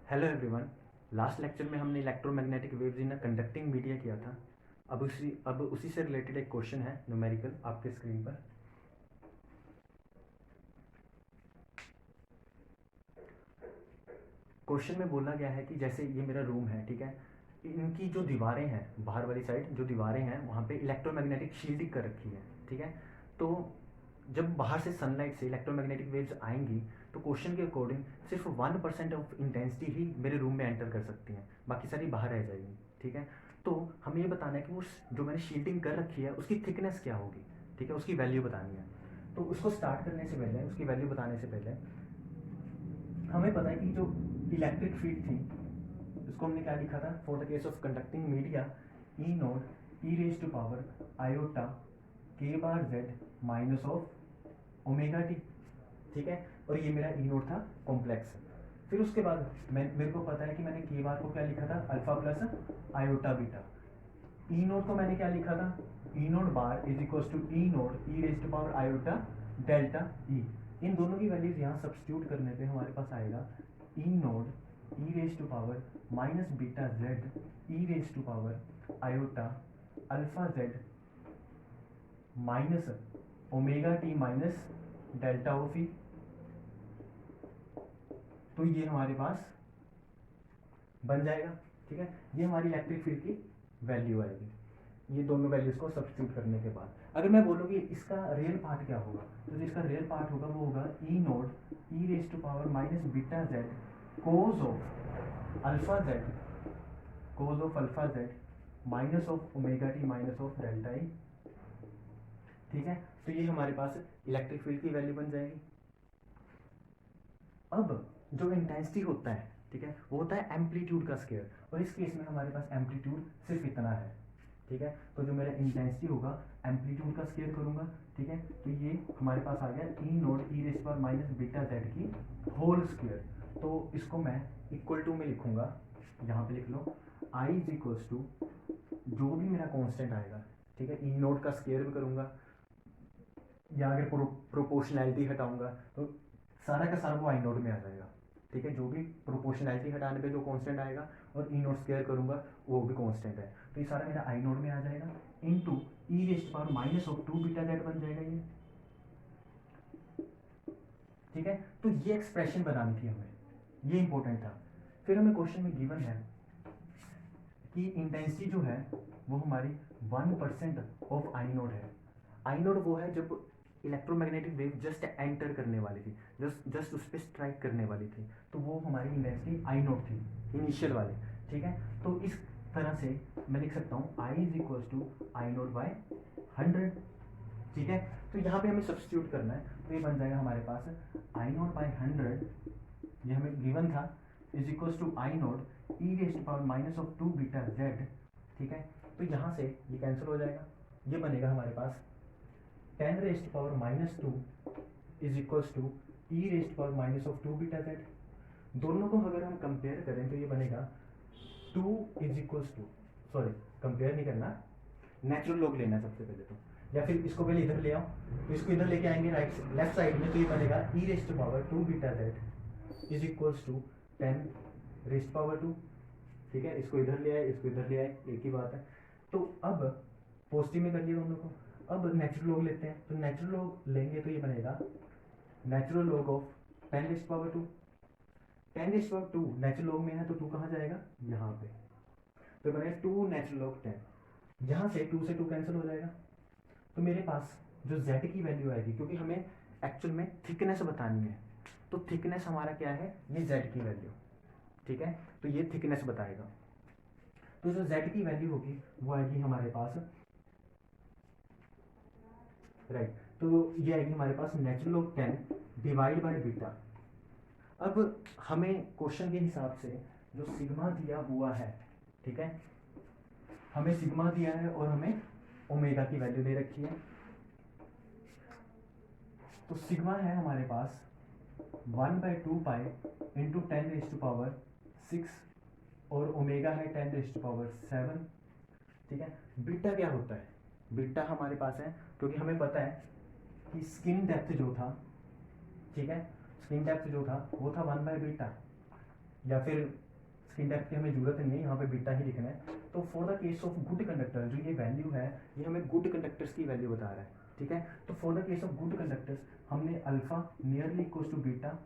Hello everyone. Last lecture में हमने electromagnetic waves in a conducting media किया था। अब उसी से रिलेटेड एक क्वेश्चन है न्यूमेरिकल आपके स्क्रीन पर। क्वेश्चन में बोला गया है कि जैसे ये मेरा रूम है, ठीक है, इनकी जो दीवारें हैं, बाहर वाली साइड जो दीवारें हैं वहाँ पे इलेक्ट्रोमैग्नेटिक शील्डिंग कर रखी है, ठीक है। तो जब बाहर से सनलाइट से इलेक्ट्रोमैग्नेटिक वेव्स आएंगी तो क्वेश्चन के अकॉर्डिंग सिर्फ 1% ऑफ इंटेंसिटी ही मेरे रूम में एंटर कर सकती हैं, बाकी सारी बाहर रह जाएगी, ठीक है। तो हमें ये बताना है कि वो जो मैंने शील्डिंग कर रखी है उसकी थिकनेस क्या होगी, ठीक है, उसकी वैल्यू बतानी है। तो उसको स्टार्ट करने से पहले, उसकी वैल्यू बताने से पहले हमें पता है कि जो इलेक्ट्रिक फील्ड थी उसको हमने क्या लिखा था, for the case of conducting media E naught E raise to power iota के bar Z minus of omega T, ठीक है। और ये मेरा ई नोट था कॉम्प्लेक्स। फिर उसके बाद मेरे को पता है कि मैंने के बार को क्या लिखा था, alpha plus iota beta. E naught को मैंने क्या लिखा था, E naught bar is equal to E naught E raise to power iota delta E. इन दोनों की वैल्यूज यहाँ सब्स्टिट्यूट करने पे हमारे पास आएगा E naught E raise to power minus beta Z E raise to power iota alpha Z minus omega T minus delta of E. तो ये हमारे पास बन जाएगा, ठीक है। ये हमारी इलेक्ट्रिक फील्ड की वैल्यू आएगी, ये दोनों वैल्यूज को सब्स्टिट्यूट करने के बाद। अगर मैं बोलूँ कि इसका रियल पार्ट क्या होगा, तो जिसका रियल पार्ट होगा वो होगा E naught E raise to power minus beta Z cos of alpha Z, cos of alpha Z minus of omega T minus of delta E, ठीक है। तो ये हमारे पास इलेक्ट्रिक फील्ड की वैल्यू बन जाएगी। अब जो इंटेंसिटी होता है, ठीक है, वो होता है एम्पलीट्यूड का स्केयर, और इस केस में हमारे पास एम्पलीट्यूड सिर्फ इतना है, ठीक है। तो जो मेरा इंटेंसिटी होगा एम्पलीट्यूड का स्केयर करूंगा, ठीक है। तो ये हमारे पास आ गया ई नोट ई raise power minus beta Z की होल स्क्वेयर। तो इसको मैं इक्वल टू में लिखूंगा, यहाँ पे लिख लो आई इज इक्वल्स टू जो भी मेरा कांस्टेंट आएगा, ठीक है, ई नोट का स्केयर भी करूंगा, या अगर प्रोपोर्शनैलिटी हटाऊंगा तो सारा का सारा वो आई नोट में आ जाएगा, ठीक है। जो भी प्रोपोर्शनैलिटी हटाने पे जो कांस्टेंट आएगा और ई नोट स्क्वायर करूंगा वो भी कांस्टेंट है, तो ये सारा मेरा आई नोट में आ जाएगा into E rays power minus of 2 beta Z बन जाएगा ये, ठीक है। तो ये एक्सप्रेशन बनानी थी हमें, ये इंपॉर्टेंट था। फिर हमें क्वेश्चन में गिवन है कि इंटेंसिटी जो है वो हमारी 1% ऑफ आई नोट है। आई नोट वो है जब इलेक्ट्रोमैग्नेटिक वेव जस्ट एंटर करने वाली थी, जस्ट उस पर स्ट्राइक करने वाली थी, तो वो हमारी इंटेंसिटी आई नोट थी, इनिशियल वाली, ठीक है। तो इस तरह से मैं लिख सकता हूँ I is equal to I naught by 100, ठीक है। तो यहाँ पे हमें सब्स्टिट्यूट करना है, तो ये बन जाएगा हमारे पास आई नोट बाय 100, ये हमें गिवन था, is equal to I naught E raise to power minus of 2 beta z, ठीक है। तो यहाँ से ये कैंसिल हो जाएगा, ये बनेगा हमारे पास 10 raise to power minus 2 is equals to e raise to power minus of 2 beta z. दोनों को अगर हम कंपेयर करें तो ये बनेगा 2 is equals to, sorry compare नहीं करना, नेचुरल लॉग लेना सबसे पहले तो, या फिर इसको पहले इधर ले आओ, तो इसको इधर लेके आएंगे राइट लेफ्ट साइड में, तो ये बनेगा E raise to power 2 beta Z is equals to 10 raise power 2, ठीक है। इसको इधर ले आए, इसको इधर ले आए, एक ही बात है। तो अब पॉजिटिव में कर लिया दोनों को, अब नेचुरल लॉग लेते हैं, तो नेचुरल लॉग लेंगे तो ये बनेगा natural log of 10 raise power 2, 10 raise power 2 natural log में है तो 2 कहाँ जाएगा, यहाँ पे, तो बनेगा 2 नेचुरल लॉग 10, यहाँ से 2 से 2 कैंसिल हो जाएगा। तो मेरे पास जो z की वैल्यू आएगी, क्योंकि हमें एक्चुअल में थिकनेस बतानी है, तो थिकनेस हमारा क्या है, ये z की वैल्यू, ठीक है। तो ये थिकनेस बताएगा, तो जो z की वैल्यू होगी वो आएगी हमारे पास, राइट, तो ये आएगी हमारे पास natural of 10 divide by beta. अब हमें क्वेश्चन के हिसाब से जो सिग्मा दिया हुआ है, ठीक है, हमें सिग्मा दिया है और हमें ओमेगा की वैल्यू दे रखी है। तो सिग्मा है हमारे पास 1/2 pi into 10 raise to power 6 और ओमेगा है 10 रेज टू पावर 7, ठीक है। बीटा क्या होता है, बीटा हमारे पास है क्योंकि हमें पता है कि स्किन डेप्थ जो था, ठीक है, स्किन डेप्थ जो था वो था 1/बीटा, या फिर स्किन डेप्थ की हमें जरूरत नहीं है, यहाँ पे बीटा ही लिखना है। तो for the case of good conductor जो ये वैल्यू है ये हमें गुड कंडक्टर्स की वैल्यू बता रहा है, ठीक है। तो for the case of good conductors हमने alpha nearly equal to beta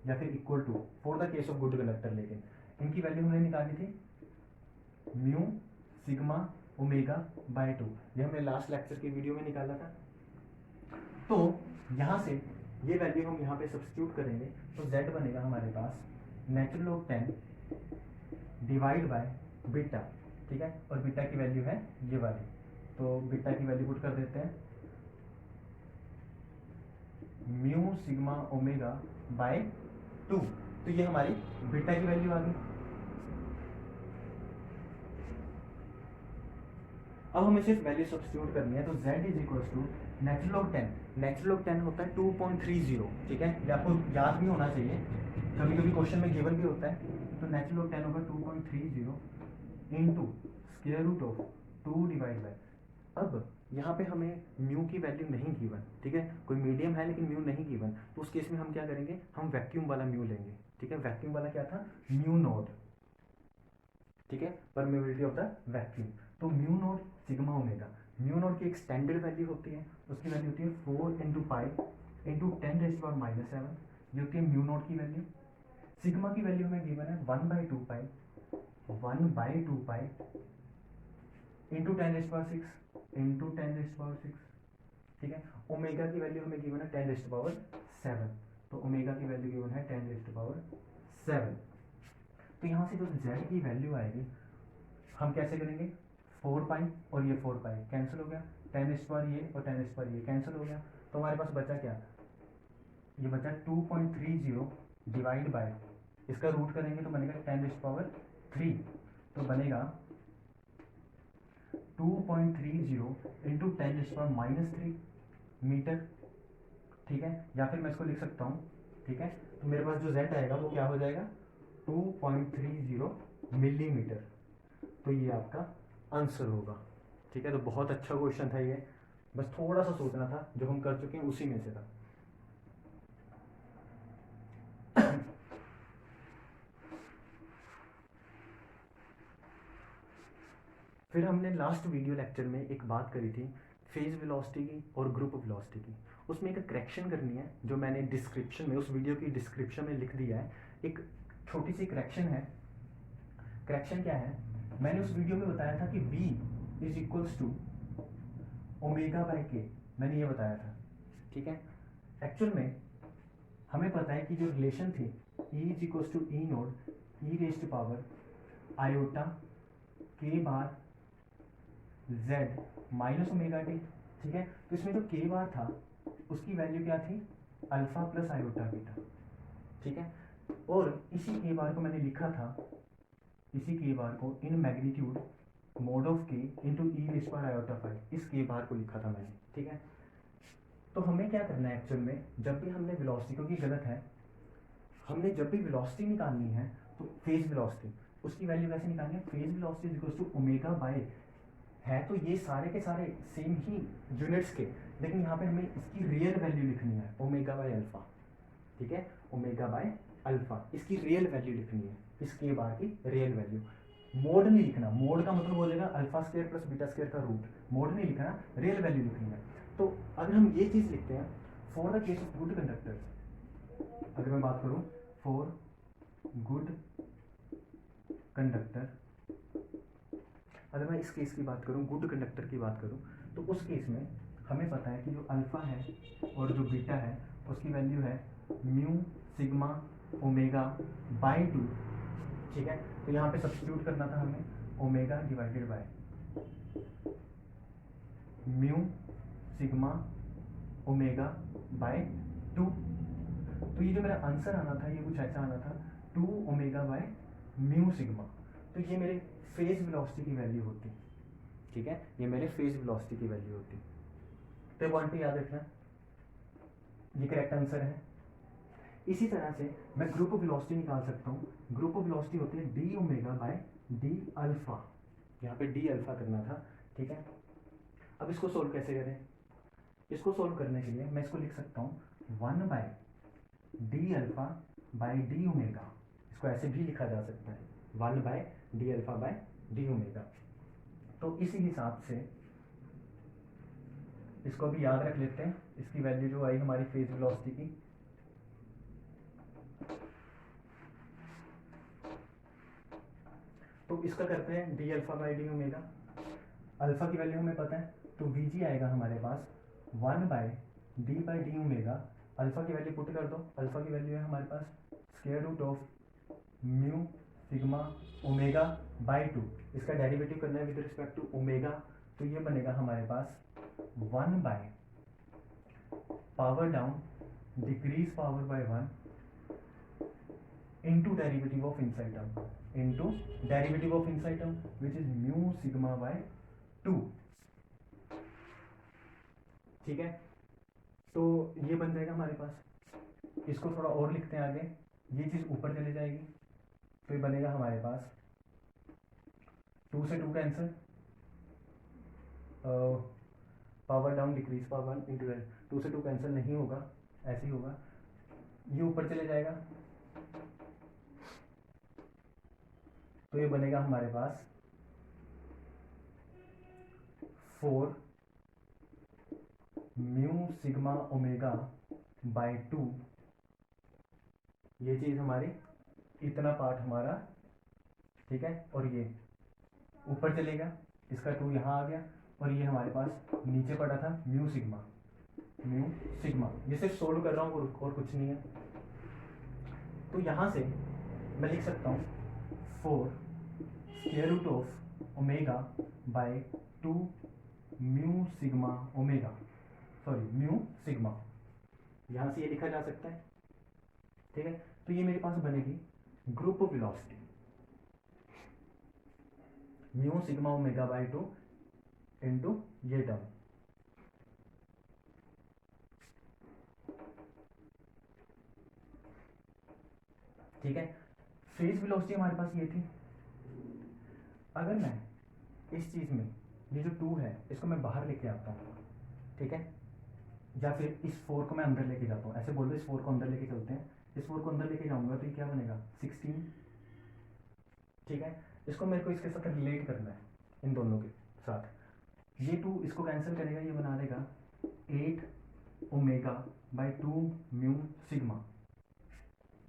या फिर equal to for the case of good conductor, लेकिन इनकी वैल्यू हमने निकाली थी म्यू सिग्मा ओमेगा बाय 2, ये हमने लास्ट लेक्चर की वीडियो में निकाला था। तो यहाँ से ये वैल्यू हम यहाँ पे सब्स्टिट्यूट करेंगे तो z बनेगा हमारे पास natural log 10 divide by beta, ठीक है। और बीटा की वैल्यू है ये वाली, तो बीटा की वैल्यू पुट कर देते हैं म्यू सिग्मा ओमेगा बाय 2, तो ये हमारी बीटा की वैल्यू आ गई। अब हमें सिर्फ वैल्यू सब्स्टिट्यूट करनी है, तो z is equal to natural log 10, natural log 10 होता है 2.30, ठीक है। ये आपको याद भी होना चाहिए, कभी कभी क्वेश्चन में गिवन भी होता है। तो नेचुरल लॉग 10 होगा 2.30 into square root of 2 divide by, अब यहाँ पे हमें म्यू की वैल्यू नहीं गिवन, ठीक है, कोई मीडियम है लेकिन म्यू नहीं गिवन, तो उस केस में हम क्या करेंगे, हम वैक्यूम वाला म्यू लेंगे, ठीक है। वैक्यूम वाला क्या था, म्यू नोड, ठीक है, परमेबिलिटी ऑफ द वैक्यूम। तो mu node sigma omega, mu node की एक स्टैंडर्ड वैल्यू होती है, उसकी वैल्यू होती है 4 इंटू पाई इंटू 10⁻⁻7, ये होती है म्यू नोड की वैल्यू। सिग्मा की वैल्यू हमें गिवन है 1/2 पाई इंटू 10⁻6 इंटू 10⁻6, ठीक है। ओमेगा की वैल्यू हमें गिवन है 10⁻7, तो ओमेगा की वैल्यू गिवन है 10⁻7। तो यहाँ से जो z की वैल्यू आएगी हम कैसे करेंगे, 4 पाई और ये 4 पाई कैंसिल हो गया, 10⁻, ये और 10⁻, ये कैंसिल हो गया, तो हमारे पास बचा क्या, ये बचा 2.30 डिवाइड बाय, इसका रूट करेंगे तो बनेगा 10⁻3, तो बनेगा 2.30 इंटू 10⁻³ मीटर, ठीक है। या फिर मैं इसको लिख सकता हूँ, ठीक है, तो मेरे पास जो z आएगा वो क्या हो जाएगा 2.30 मिलीमीटर, तो ये आपका आंसर होगा, ठीक है। तो बहुत अच्छा क्वेश्चन था ये, बस थोड़ा सा सोचना था, जो हम कर चुके हैं उसी में से था। फिर हमने लास्ट वीडियो लेक्चर में एक बात करी थी फेज वेलोसिटी की और ग्रुप वेलोसिटी की, उसमें एक करेक्शन करनी है जो मैंने डिस्क्रिप्शन में, उस वीडियो की डिस्क्रिप्शन में लिख दिया है। एक छोटी सी करेक्शन है। करेक्शन क्या है, मैंने उस वीडियो में बताया था कि v is equals to omega by k, मैंने ये बताया था, ठीक है। एक्चुअल में हमें पता है कि जो रिलेशन थी E is equals to e naught e raise to power iota के बार z माइनस ओमेगा टी, ठीक है। तो इसमें जो के बार था उसकी वैल्यू क्या थी, अल्फा प्लस आयोटा बीटा, ठीक है। और इसी के बार को मैंने लिखा था, इसी के बार को इन मैग्नीट्यूड मोड ऑफ के इंटू ई रेज पावर आयोटा 5, इस के बार को लिखा था मैंने, ठीक है। तो हमें क्या करना है एक्चुअल में, जब भी हमने वेलोसिटी, क्योंकि गलत है, हमने जब भी वेलोसिटी निकालनी है तो फेज वेलोसिटी, उसकी वैल्यू कैसे निकालनी है, phase velocity is equal to omega by, है तो ये सारे के सारे सेम ही यूनिट्स के, लेकिन यहाँ पे हमें इसकी रियल वैल्यू लिखनी है ओमेगा बाय अल्फा, ठीक है, ओमेगा बाय अल्फा, इसकी रियल वैल्यू लिखनी है, इसके बार की रियल वैल्यू। मोड नहीं लिखना, मोड का मतलब हो जाएगा alpha square plus beta square का रूट, मोड नहीं लिखना, रियल वैल्यू लिखनी है। तो अगर हम ये चीज़ लिखते हैं for the case of good conductors, अगर मैं बात करूँ फॉर गुड कंडक्टर, अगर मैं इस केस की बात करूँ, गुड कंडक्टर की बात करूँ, तो उस केस में हमें पता है कि जो अल्फ़ा है और जो बीटा है उसकी वैल्यू है म्यू सिग्मा ओमेगा बाय 2, ठीक है। तो यहाँ पे सब्स्टिट्यूट करना था हमें omega divided by mu sigma omega by 2, तो ये जो मेरा आंसर आना था ये कुछ ऐसा आना था 2 ओमेगा बाय म्यू सिग्मा, तो ये मेरे फेज वेलोसिटी की वैल्यू होती, ठीक है, ये मेरे फेज वेलोसिटी की वैल्यू होती। तो पॉइंट याद रखना, ये करेक्ट आंसर है। इसी तरह से मैं ग्रुप वेलोसिटी निकाल सकता हूँ, ग्रुप वेलोसिटी होती है D omega by d alpha, यहाँ पे डी अल्फा करना था, ठीक है। अब इसको सोल्व कैसे करें, इसको सोल्व करने के लिए मैं इसको लिख सकता हूँ 1 by d alpha by d omega, इसको ऐसे भी लिखा जा सकता है 1/d∝/d⍵। तो इसी हिसाब से इसको भी याद रख लेते हैं। इसकी वैल्यू जो आई हमारी फेज वेलोसिटी की, तो इसका करते हैं d∝/d⍵। अल्फा की वैल्यू हमें पता है, तो Vg आएगा हमारे पास 1/d/d⍵। अल्फा की वैल्यू पुट कर दो। अल्फा की वैल्यू है हमारे पास √μ सिग्मा ω/2। इसका डेरिवेटिव करना है विद रिस्पेक्ट टू ओमेगा, तो ये बनेगा हमारे पास 1/, power down decrease power by 1 into derivative of inside term, into derivative of inside term which is mu sigma by 2। ठीक है, तो ये बन जाएगा हमारे पास। इसको थोड़ा और लिखते हैं आगे, ये चीज ऊपर चले जाएगी, तो ये बनेगा हमारे पास 2 से 2 cancel, power down decrease power 1 into 2 से 2 कैंसिल नहीं होगा, ऐसे ही होगा, ये ऊपर चले जाएगा, तो ये बनेगा हमारे पास 4 म्यू सिग्मा ओमेगा बाय 2। ये चीज हमारी, इतना पार्ट हमारा, ठीक है, और ये ऊपर चलेगा, इसका 2 यहाँ आ गया, और ये हमारे पास नीचे पड़ा था म्यू सिग्मा। ये सिर्फ सोल्व कर रहा हूँ और कुछ नहीं है। तो यहाँ से मैं लिख सकता हूँ 4 square root of omega by 2 mu sigma omega, sorry mu sigma, यहाँ से ये लिखा जा सकता है। ठीक है, तो ये मेरे पास बनेगी group velocity mu sigma omega by 2 into ये टर्म। ठीक है, फेज वेलोसिटी हमारे पास ये थी। अगर मैं इस चीज में ये जो 2 है इसको मैं बाहर लेके आता हूँ, ठीक है, या फिर इस 4 को मैं अंदर लेके जाता हूँ, ऐसे बोल दो इस 4 को अंदर लेके चलते हैं, इस 4 को अंदर लेके जाऊंगा तो ये क्या बनेगा 16। ठीक है, इसको मेरे को इसके साथ रिलेट करना है, इन दोनों के साथ। ये 2 इसको कैंसिल करेगा, ये बना देगा 8 omega by 2 mu sigma,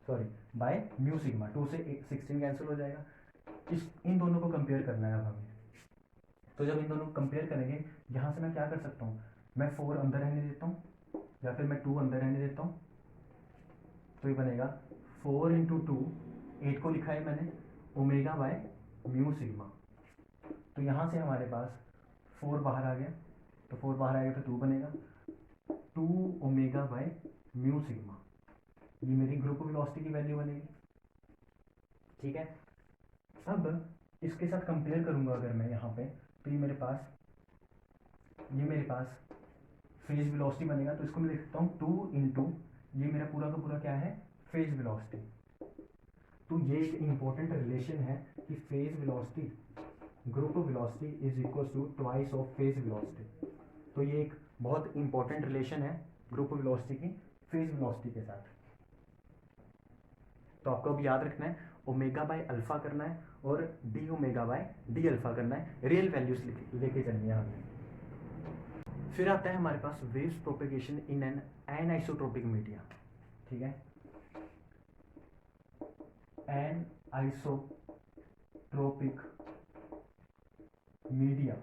sorry by mu sigma, 2 से 16 कैंसिल हो जाएगा। इन दोनों को कंपेयर करना है अब हमें। तो जब इन दोनों को कंपेयर करेंगे, यहाँ से मैं क्या कर सकता हूँ, मैं 4 अंदर रहने देता हूँ या फिर मैं 2 अंदर रहने देता हूँ, तो ये बनेगा 4 इंटू 2, 8 को लिखा है मैंने ओमेगा बाय म्यू सिग्मा। तो यहाँ से हमारे पास 4 बाहर आ गया, तो 4 बाहर आएगा तो 2 बनेगा 2 ओमेगा बाय म्यू सिग्मा। ये मेरी ग्रुप वेलोसिटी की वैल्यू बनेगी। ठीक है, अब इसके साथ कंपेयर करूंगा अगर मैं यहाँ पे, तो ये मेरे पास फेज वेलोसिटी बनेगा। तो इसको मैं लिखता हूँ 2 इंटू ये मेरा पूरा का पूरा क्या है फेज वेलोसिटी। तो ये एक इंपॉर्टेंट रिलेशन है कि phase velocity group velocity is equal to twice of phase velocity. तो ये एक बहुत इंपॉर्टेंट रिलेशन है ग्रुप वेलोसिटी की फेज वेलोसिटी के साथ। तो आपको अब याद रखना है ओमेगा बाय अल्फा करना है और D omega by d alpha करना है, रियल वैल्यूज लेके चलनी है हमें। फिर आता है हमारे पास waves propagation in an anisotropic media. ठीक है, एनआइसोट्रोपिक मीडिया।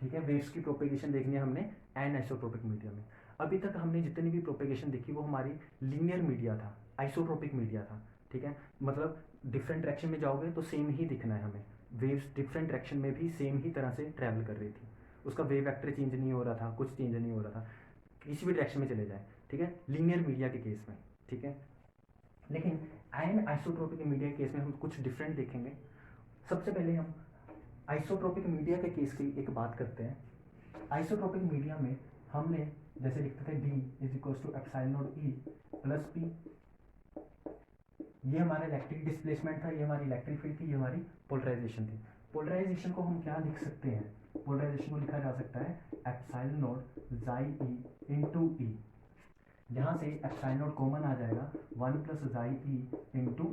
ठीक है, वेव्स की प्रोपेगेशन देखनी है हमने एनआइसोट्रोपिक मीडिया में। अभी तक हमने जितनी भी प्रोपेगेशन देखी वो हमारी लीनियर मीडिया था, आइसोट्रोपिक मीडिया था। ठीक है, मतलब डिफरेंट डायरेक्शन में जाओगे तो सेम ही दिखना है हमें, वेव्स डिफरेंट डायरेक्शन में भी सेम ही तरह से ट्रैवल कर रही थी, उसका वेव वेक्टर चेंज नहीं हो रहा था, कुछ चेंज नहीं हो रहा था, किसी भी डायरेक्शन में चले जाए। ठीक है, लीनियर मीडिया के केस में। ठीक है, लेकिन एन आइसोट्रोपिक मीडिया के केस में हम कुछ डिफरेंट देखेंगे। सबसे पहले हम आइसोट्रोपिक मीडिया के केस की एक बात करते हैं। आइसोट्रोपिक मीडिया में हमने जैसे लिखते थे D is equal to epsilon naught E plus P। ये हमारा इलेक्ट्रिक डिस्प्लेसमेंट था, ये हमारी इलेक्ट्रिक फील्ड थी, ये हमारी पोलराइजेशन थी। पोलराइजेशन को हम क्या लिख सकते हैं, पोलराइजेशन को लिखा जा सकता है epsilon not xi E into E। यहाँ से एप्सिलॉन नॉट कॉमन आ जाएगा, 1 प्लस जाई ई इंटू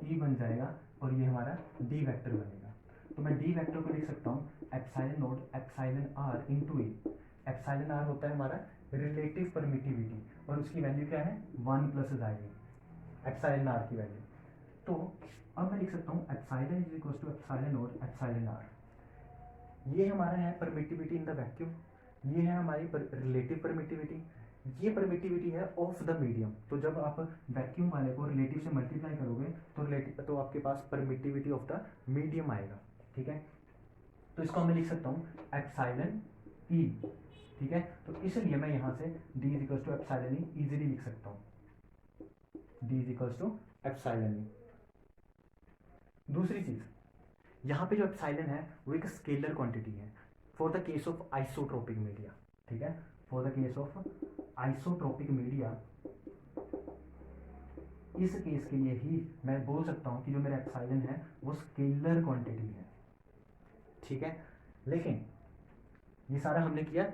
ई बन जाएगा और ये हमारा डी वेक्टर बनेगा। तो मैं डी वेक्टर को लिख सकता हूँ epsilon naught epsilon r into e. Epsilon r होता है हमारा रिलेटिव परमिटिविटी और उसकी वैल्यू क्या है 1 प्लस जाई एप्सिलॉन आर की वैल्यू। तो अब मैं लिख सकता हूँ epsilon is equal to epsilon naught epsilon r. ये हमारा है परमिटिविटी इन द वैक्यूम, ये है हमारी रिलेटिव परमिटिविटी, ये परमिटिविटी है ऑफ द मीडियम। तो जब आप वैक्यूम वाले को रिलेटिव से मल्टीप्लाई करोगे तो रिलेटिव तो आपके पास परमिटिविटी ऑफ द मीडियम आएगा, ठीक है। तो इसको मैं लिख सकता हूँ एप्सिलॉन ई, ठीक है। तो इसलिए मैं यहाँ से D is equal to epsilon E easily लिख सकता हूँ, D is equal to epsilon E. दूसरी चीज, यहाँ पे जो एप्सिलॉन है वो एक स्केलर क्वांटिटी है for the case of isotropic media, ठीक है। For the case of isotropic media, इस केस के लिए ही मैं बोल सकता हूँ कि जो मेरा एप्सिलॉन है वो स्केलर क्वांटिटी है, ठीक है। लेकिन ये सारा हमने किया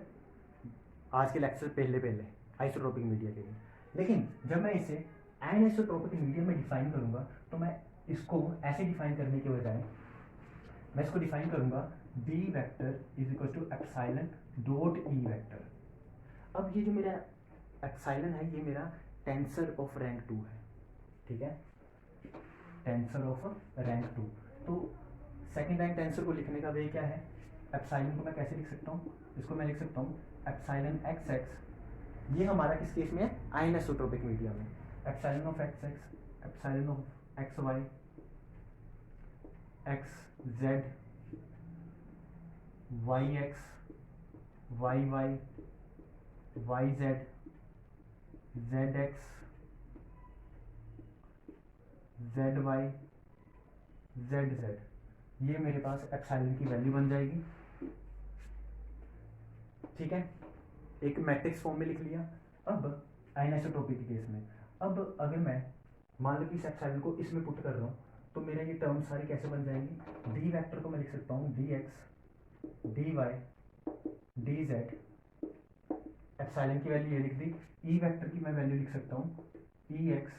आज के लेक्चर पहले आइसोट्रोपिक मीडिया के लिए। लेकिन जब मैं इसे एनिसोट्रोपिक मीडिया में डिफाइन करूंगा तो मैं इसको ऐसे डिफाइन करने के बजाय मैं इसको डिफाइन करूंगा d vector is equal to epsilon dot e vector. अब ये जो मेरा एप्सिलॉन है ये मेरा टेंसर ऑफ रैंक 2 है, ठीक है, टेंसर ऑफ रैंक 2। तो सेकंड रैंक टेंसर को लिखने का वे क्या है, एप्सिलॉन को मैं कैसे लिख सकता हूँ, इसको मैं लिख सकता हूँ एप्सिलॉन एक्स एक्स, ये हमारा किस केस में है आइसोट्रोपिक मीडिया में, epsilon of x x, epsilon of x y, x z, y x, y y, y z, z x, z y, z z, ये मेरे पास एप्सिलॉन की वैल्यू बन जाएगी, ठीक है। एक मैट्रिक्स फॉर्म में लिख लिया। अब आइसोट्रोपिक के केस में, अब अगर मैं मान लो कि इस एप्सिलॉन को इसमें पुट कर रहा हूँ तो मेरा ये टर्म सारी कैसे बन जाएगी, डी वेक्टर को मैं लिख सकता हूँ d x, d y, d z, epsilon की वैल्यू ये लिख दी, ई वेक्टर की मैं वैल्यू लिख सकता हूँ E X,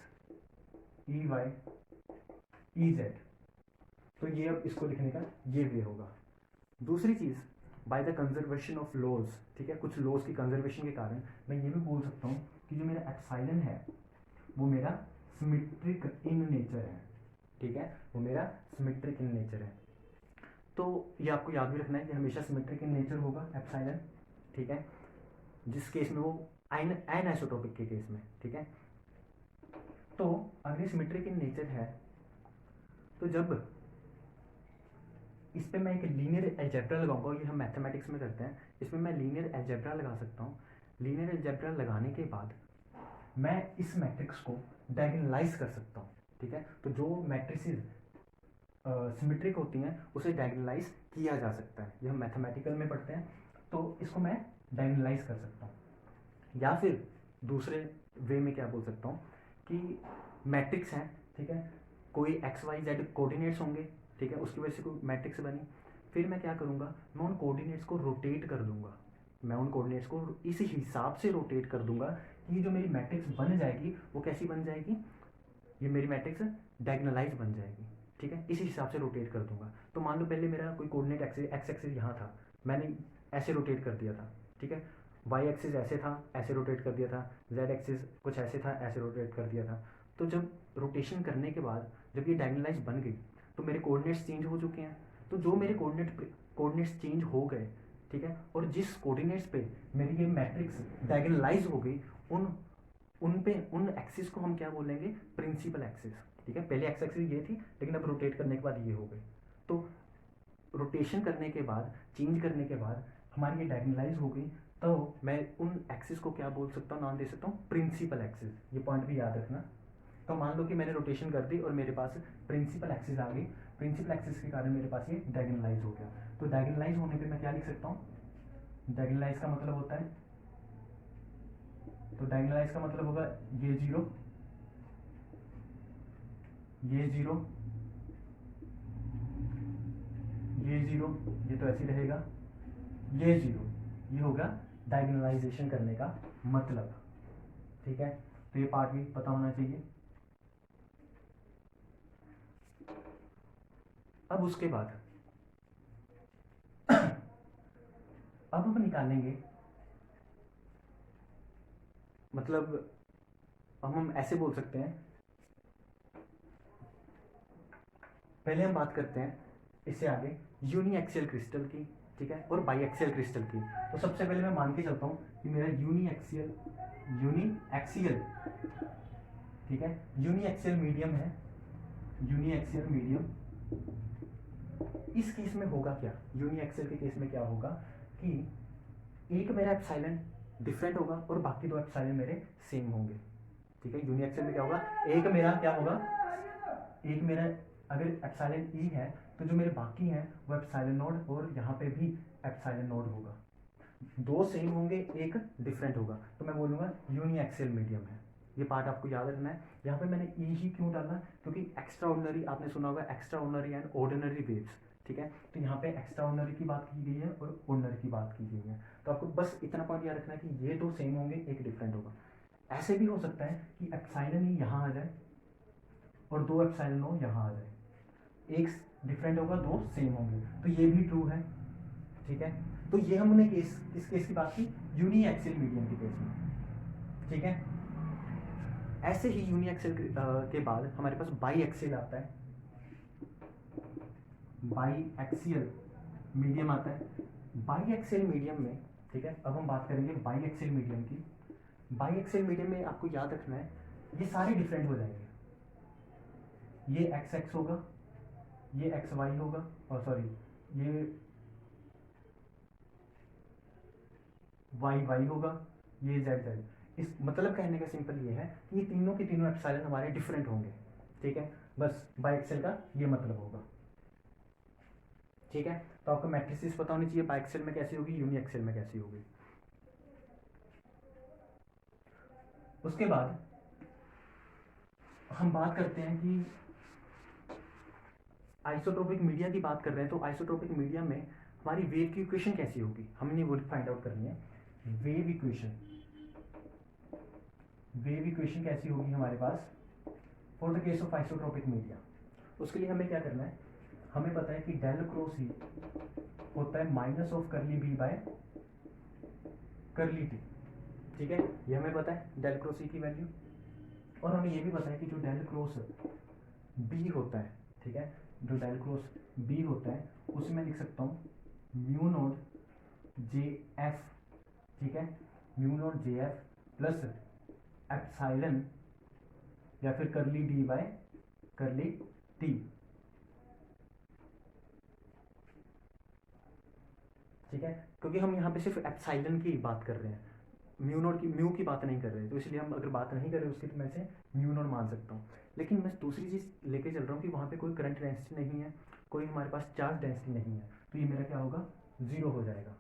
E Y, E Z. तो ये अब इसको लिखने का ये वे होगा। दूसरी चीज़, by the conservation of laws, ठीक है, कुछ लॉज की कंजर्वेशन के कारण मैं ये भी बोल सकता हूँ कि जो मेरा एप्सिलॉन है वो मेरा सिमेट्रिक इन नेचर है, ठीक है, वो मेरा सिमेट्रिक इन नेचर है। तो ये आपको याद भी रखना है कि हमेशा सिमेट्रिक इन नेचर होगा एप्सिलॉन, ठीक है, जिस केस में वो एनिसोट्रोपिक के केस में, ठीक है। तो अगर सिमेट्रिक इन नेचर है तो जब इस पर मैं एक लीनियर अलजेब्रा लगाऊंगा, ये हम मैथमेटिक्स में करते हैं, इसमें मैं लीनियर अलजेब्रा लगा सकता हूँ। लीनियर अलजेब्रा लगाने के बाद मैं इस मैट्रिक्स को डायगोनलाइज कर सकता हूँ, ठीक है। तो जो मैट्रिसेस सिमेट्रिक होती हैं उसे डायगोनलाइज किया जा सकता है, ये हम मैथमेटिकल में पढ़ते हैं। तो इसको मैं डायगोनलाइज कर सकता हूँ। या फिर दूसरे वे में क्या बोल सकता हूँ कि मैट्रिक्स है, ठीक है, कोई एक्स वाई जेड कोऑर्डिनेट्स होंगे, ठीक है, उसकी वजह से कोई मैट्रिक्स बनी, फिर मैं क्या करूँगा, मैं उन कोऑर्डिनेट्स को रोटेट कर दूंगा, मैं उन कोऑर्डिनेट्स को इस हिसाब से रोटेट कर दूंगा कि जो मेरी मैट्रिक्स बन जाएगी वो कैसी बन जाएगी, ये मेरी मैट्रिक्स डायगोनलाइज बन जाएगी, ठीक है, इसी हिसाब से रोटेट कर दूंगा। तो मान लो पहले मेरा कोई कोऑर्डिनेट एक्स एक्सिस यहाँ था, मैंने ऐसे रोटेट कर दिया था, ठीक है, वाई एक्सिस ऐसे था, ऐसे रोटेट कर दिया था, जेड एक्सिस कुछ ऐसे था, ऐसे रोटेट कर दिया था। तो जब रोटेशन करने के बाद जब ये डायगोनलाइज बन गई तो मेरे कोऑर्डिनेट्स चेंज हो चुके हैं। तो जो मेरे कोऑर्डिनेट्स चेंज हो गए, ठीक है, और जिस कोऑर्डिनेट्स पे मेरी ये मैट्रिक्स डायगोनलाइज हो गई उन एक्सिस को हम क्या बोलेंगे, प्रिंसिपल एक्सिस, ठीक है। पहले एक्स एक्सिस ये थी लेकिन अब रोटेट करने के बाद ये हो गई। तो रोटेशन करने के बाद, चेंज करने के बाद हमारी ये डायगोनलाइज हो गई, तो मैं उन एक्सिस को क्या बोल सकता हूँ, नाम दे सकता हूँ प्रिंसिपल एक्सिस। ये पॉइंट भी याद रखना। तो मान लो कि मैंने रोटेशन कर दी और मेरे पास प्रिंसिपल एक्सिस आ गई, प्रिंसिपल एक्सिस के कारण मेरे पास ये डायगोनलाइज हो गया। तो डायगोनलाइज होने पे मैं क्या लिख सकता हूँ, डायगोनलाइज का मतलब होता है, तो डायगोनलाइज का मतलब होगा ये जीरो, ये जीरो, ये जीरो, ये तो ऐसे ही रहेगा, ये जीरो, ये होगा डायगोनलाइजेशन करने का मतलब, ठीक है, तो ये पार्ट भी पता होना चाहिए। अब उसके बाद अब हम निकालेंगे, मतलब अब हम ऐसे बोल सकते हैं, पहले हम बात करते हैं इससे आगे यूनी एक्सियल क्रिस्टल की, ठीक है, और बाई एक्सियल क्रिस्टल की। तो सबसे पहले मैं मान के चलता हूँ कि मेरा यूनी एक्सियल, ठीक है, यूनी एक्सियल मीडियम है, यूनी एक्सियल मीडियम। इस केस में होगा क्या, यूनी एक्सियल के केस में क्या होगा कि एक मेरा एप्सिलॉन डिफरेंट होगा और बाकी दो एप्सिलॉन मेरे सेम होंगे, ठीक है। यूनी एक्सियल में क्या होगा, एक मेरा क्या होगा, एक मेरा अगर एप्सिलॉन ई है तो जो मेरे बाकी हैं वो एप्सिलॉन नोड, और यहाँ पे भी एप्सिलॉन नोड होगा, दो सेम होंगे एक डिफरेंट होगा, तो मैं बोलूँगा यूनी एक्सियल मीडियम है। ये पार्ट आपको याद रखना है। यहाँ पे मैंने ई ही क्यों डाला, क्योंकि एक्स्ट्रा ऑर्डिनरी आपने सुना होगा, extra ordinary and ordinary waves, ठीक है, तो यहाँ पे एक्स्ट्रा ऑर्डिनरी की बात की गई है और ऑर्डिनरी की बात की गई है। तो आपको बस इतना पॉइंट याद रखना है कि ये दो सेम होंगे एक डिफरेंट होगा। ऐसे भी हो सकता है कि एप्सिलॉन ई यहाँ आ जाए और दो एप्सिलॉन ओ यहाँ आ जाए, एक डिफरेंट होगा दो सेम होंगे, तो ये भी ट्रू है, ठीक है। तो ये हमने केस, किस केस की बात की, यूनी एक्सियल मीडियम के केस में, ठीक है। ऐसे ही यूनी एक्सियल के बाद हमारे पास बाई एक्सियल आता है, बाई एक्सियल मीडियम आता है। बाई एक्सियल मीडियम में, ठीक है, अब हम बात करेंगे बाई एक्सियल मीडियम की। बाई एक्सियल मीडियम में आपको याद रखना है ये सारे डिफरेंट हो जाएंगे, ये एक्स एक्स होगा, ये एक्स वाई होगा, और सॉरी ये वाई वाई होगा, ये जेड जेड। इस मतलब कहने का सिंपल ये है कि ये तीनों के तीनों एप्सिलॉन हमारे डिफरेंट होंगे, ठीक है, बस बाई एक्सेल का ये मतलब होगा, ठीक है। तो आपको मैट्रिसेस पता होनी चाहिए, बाई एक्सेल में कैसी होगी, यूनी एक्सेल में कैसी होगी। उसके बाद हम बात करते हैं कि आइसोट्रोपिक मीडिया की बात कर रहे हैं, तो आइसोट्रोपिक मीडिया में हमारी वेव की इक्वेशन कैसी होगी, हमने वो फाइंड आउट करनी है। वेव इक्वेशन, वेव इक्वेशन कैसी होगी हमारे पास for the case of isotropic media. उसके लिए हमें क्या करना है, हमें पता है कि डेल क्रॉस ही होता है minus of curly b by curly T, ठीक है, ये हमें पता है डेल क्रॉस ई की वैल्यू। और हमें ये भी पता है कि जो डेल क्रॉस बी होता है, ठीक है, जो डेल क्रॉस बी होता है उसे मैं लिख सकता हूँ म्यू नोट जे एफ, ठीक है, म्यू नोट जे एफ प्लस एप्सिलॉन या फिर करली डी बाय करली टी, ठीक है, क्योंकि हम यहाँ पे सिर्फ एप्सिलॉन की बात कर रहे हैं, म्यू नोट की, म्यू की बात नहीं कर रहे, तो इसलिए हम अगर बात नहीं कर रहे उसकी तो मैं से म्यू नोट मान सकता हूँ। लेकिन मैं दूसरी चीज़ लेके चल रहा हूँ कि वहाँ पे कोई करंट डेंसिटी नहीं है, कोई हमारे पास चार्ज डेंसिटी नहीं है, तो ये मेरा क्या होगा, जीरो हो जाएगा।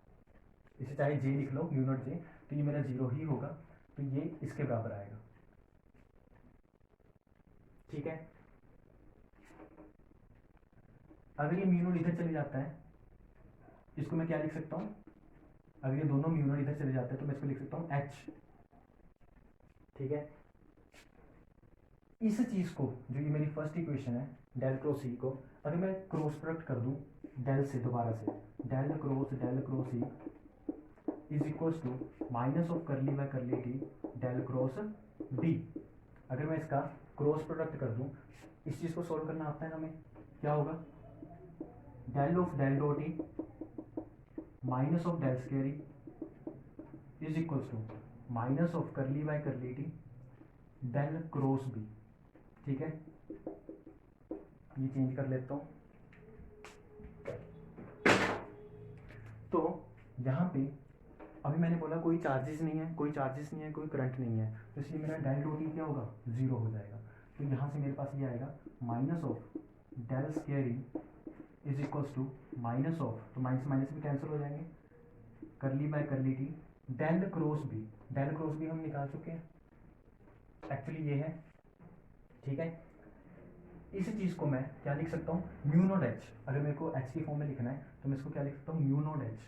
इसे चाहे जे लिख लो, म्यू नोट जे, तो ये मेरा जीरो ही होगा, तो ये इसके बराबर आएगा, ठीक है। अगर ये म्यू नोट इधर चले जाता है, इसको मैं क्या लिख सकता हूँ, अगर ये दोनों म्यू नोट इधर चले जाते हैं तो मैं इसको लिख सकता हूँ एच, ठीक है। इस चीज को, जो ये मेरी फर्स्ट इक्वेशन है डेल क्रॉस ई को, अगर मैं क्रॉस प्रोडक्ट कर दूं डेल से, दोबारा से del cross e is equal to minus of curly by curly t del cross b. अगर मैं इसका क्रॉस प्रोडक्ट कर दूं, इस चीज को सॉल्व करना आता है हमें, क्या होगा, del of del dot e minus of del square E is equal to minus of curly by curly t del cross b, ठीक है। ये चेंज कर लेता हूं, तो यहां पे अभी मैंने बोला कोई चार्जेस नहीं है, कोई चार्जेस नहीं है, कोई करंट नहीं है, तो इसलिए मेरा डेल डॉट ई क्या होगा, जीरो हो जाएगा। तो यहां से मेरे पास ये आएगा minus of del square E is equals to minus of, तो माइनस माइनस भी कैंसिल हो जाएंगे, curly by curly t del cross b, del cross b हम निकाल चुके हैं, एक्चुअली ये है, ठीक है। इस चीज को मैं क्या लिख सकता हूँ, म्यू नोट एच, अगर मेरे को एच की फॉर्म में लिखना है तो मैं इसको क्या लिख सकता हूँ, mu naught h,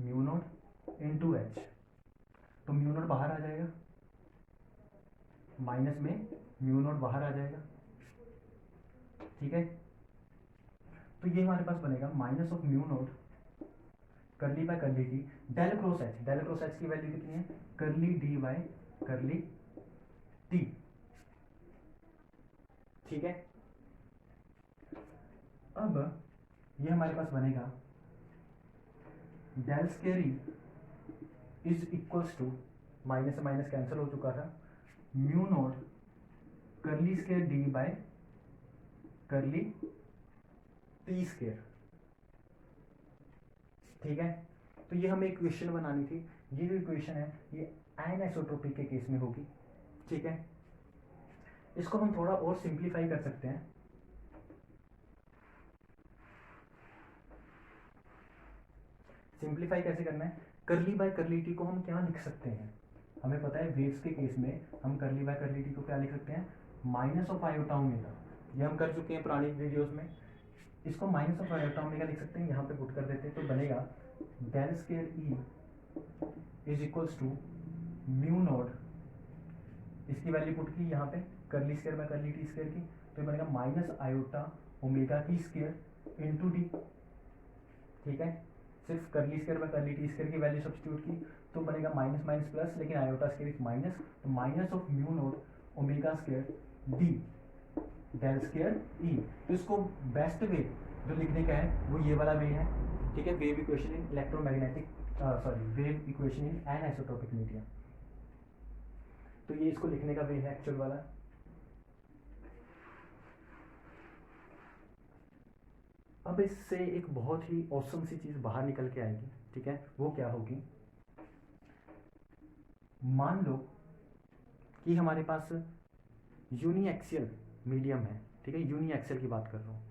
mu naught into H, तो म्यू नोट बाहर आ जाएगा, माइनस में म्यू नॉट बाहर आ जाएगा, ठीक है। तो ये हमारे पास बनेगा minus of mu naught curly by curly t del cross h. Del cross h की वैल्यू कितनी है, करली डी बाय करली टी, ठीक है। अब ये हमारे पास बनेगा del square E is equals to, minus से माइनस कैंसिल हो चुका था, mu naught curly square d by curly T square, ठीक है। तो ये हमें इक्वेशन बनानी थी। ये जो इक्वेशन है ये एनिसोट्रोपिक के केस में होगी, ठीक है। इसको हम थोड़ा और सिंप्लीफाई कर सकते हैं। सिंप्लीफाई कैसे करना है, करली बाय करली टी को हम क्या लिख सकते हैं, हमें पता है वेव्स के केस में हम करली बाय करली टी को क्या लिख सकते हैं, माइनस ऑफ आयोटा ओमेगा। ये हम कर चुके हैं पुरानी वीडियोस में। इसको माइनस ऑफ आयोटा ओमेगा लिख सकते हैं, यहाँ पे पुट कर देते हैं तो बनेगा del square E is equals to mu naught, इसकी वैल्यू पुट की यहाँ पे curly square by curly T square की, तो ये बनेगा minus iota omega T square into D, ठीक है। सिर्फ curly square by curly T square की वैल्यू सब्स्टिट्यूट की तो बनेगा माइनस माइनस प्लस, लेकिन आयोटा स्क्वायर माइनस, तो minus of mu naught omega square D del square E. तो इसको बेस्ट वे जो लिखने का है वो ये वाला वे है, ठीक है। Wave equation in electromagnetic wave equation in anisotropic medium, तो ये इसको लिखने का वे है एक्चुअल वाला। अब इससे एक बहुत ही औसम सी चीज बाहर निकल के आएगी, ठीक है। वो क्या होगी, मान लो कि हमारे पास यूनिएक्सियल मीडियम है, ठीक है। यूनिएक्सियल की बात कर रहा हूँ,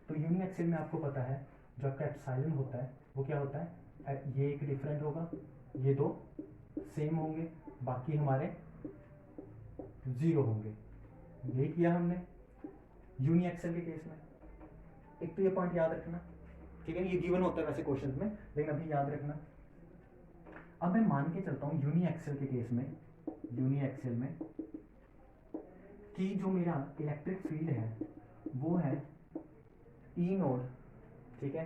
तो यूनिएक्सियल में आपको पता है जो आपका एप्सिलॉन होता है वो क्या होता है, ये एक डिफरेंट होगा, ये दो सेम होंगे, बाकी हमारे जीरो होंगे। ये किया हमने यूनिएक्सियल के केस में। एक तो ये पॉइंट याद रखना, ठीक है। ये गिवन होता है वैसे क्वेश्चंस में, लेकिन अभी याद रखना। अब मैं मान के चलता हूँ यूनिएक्सियल के केस में, यूनिएक्सियल में कि जो मेरा इलेक्ट्रिक फील्ड है वो है ई नोड, ठीक है,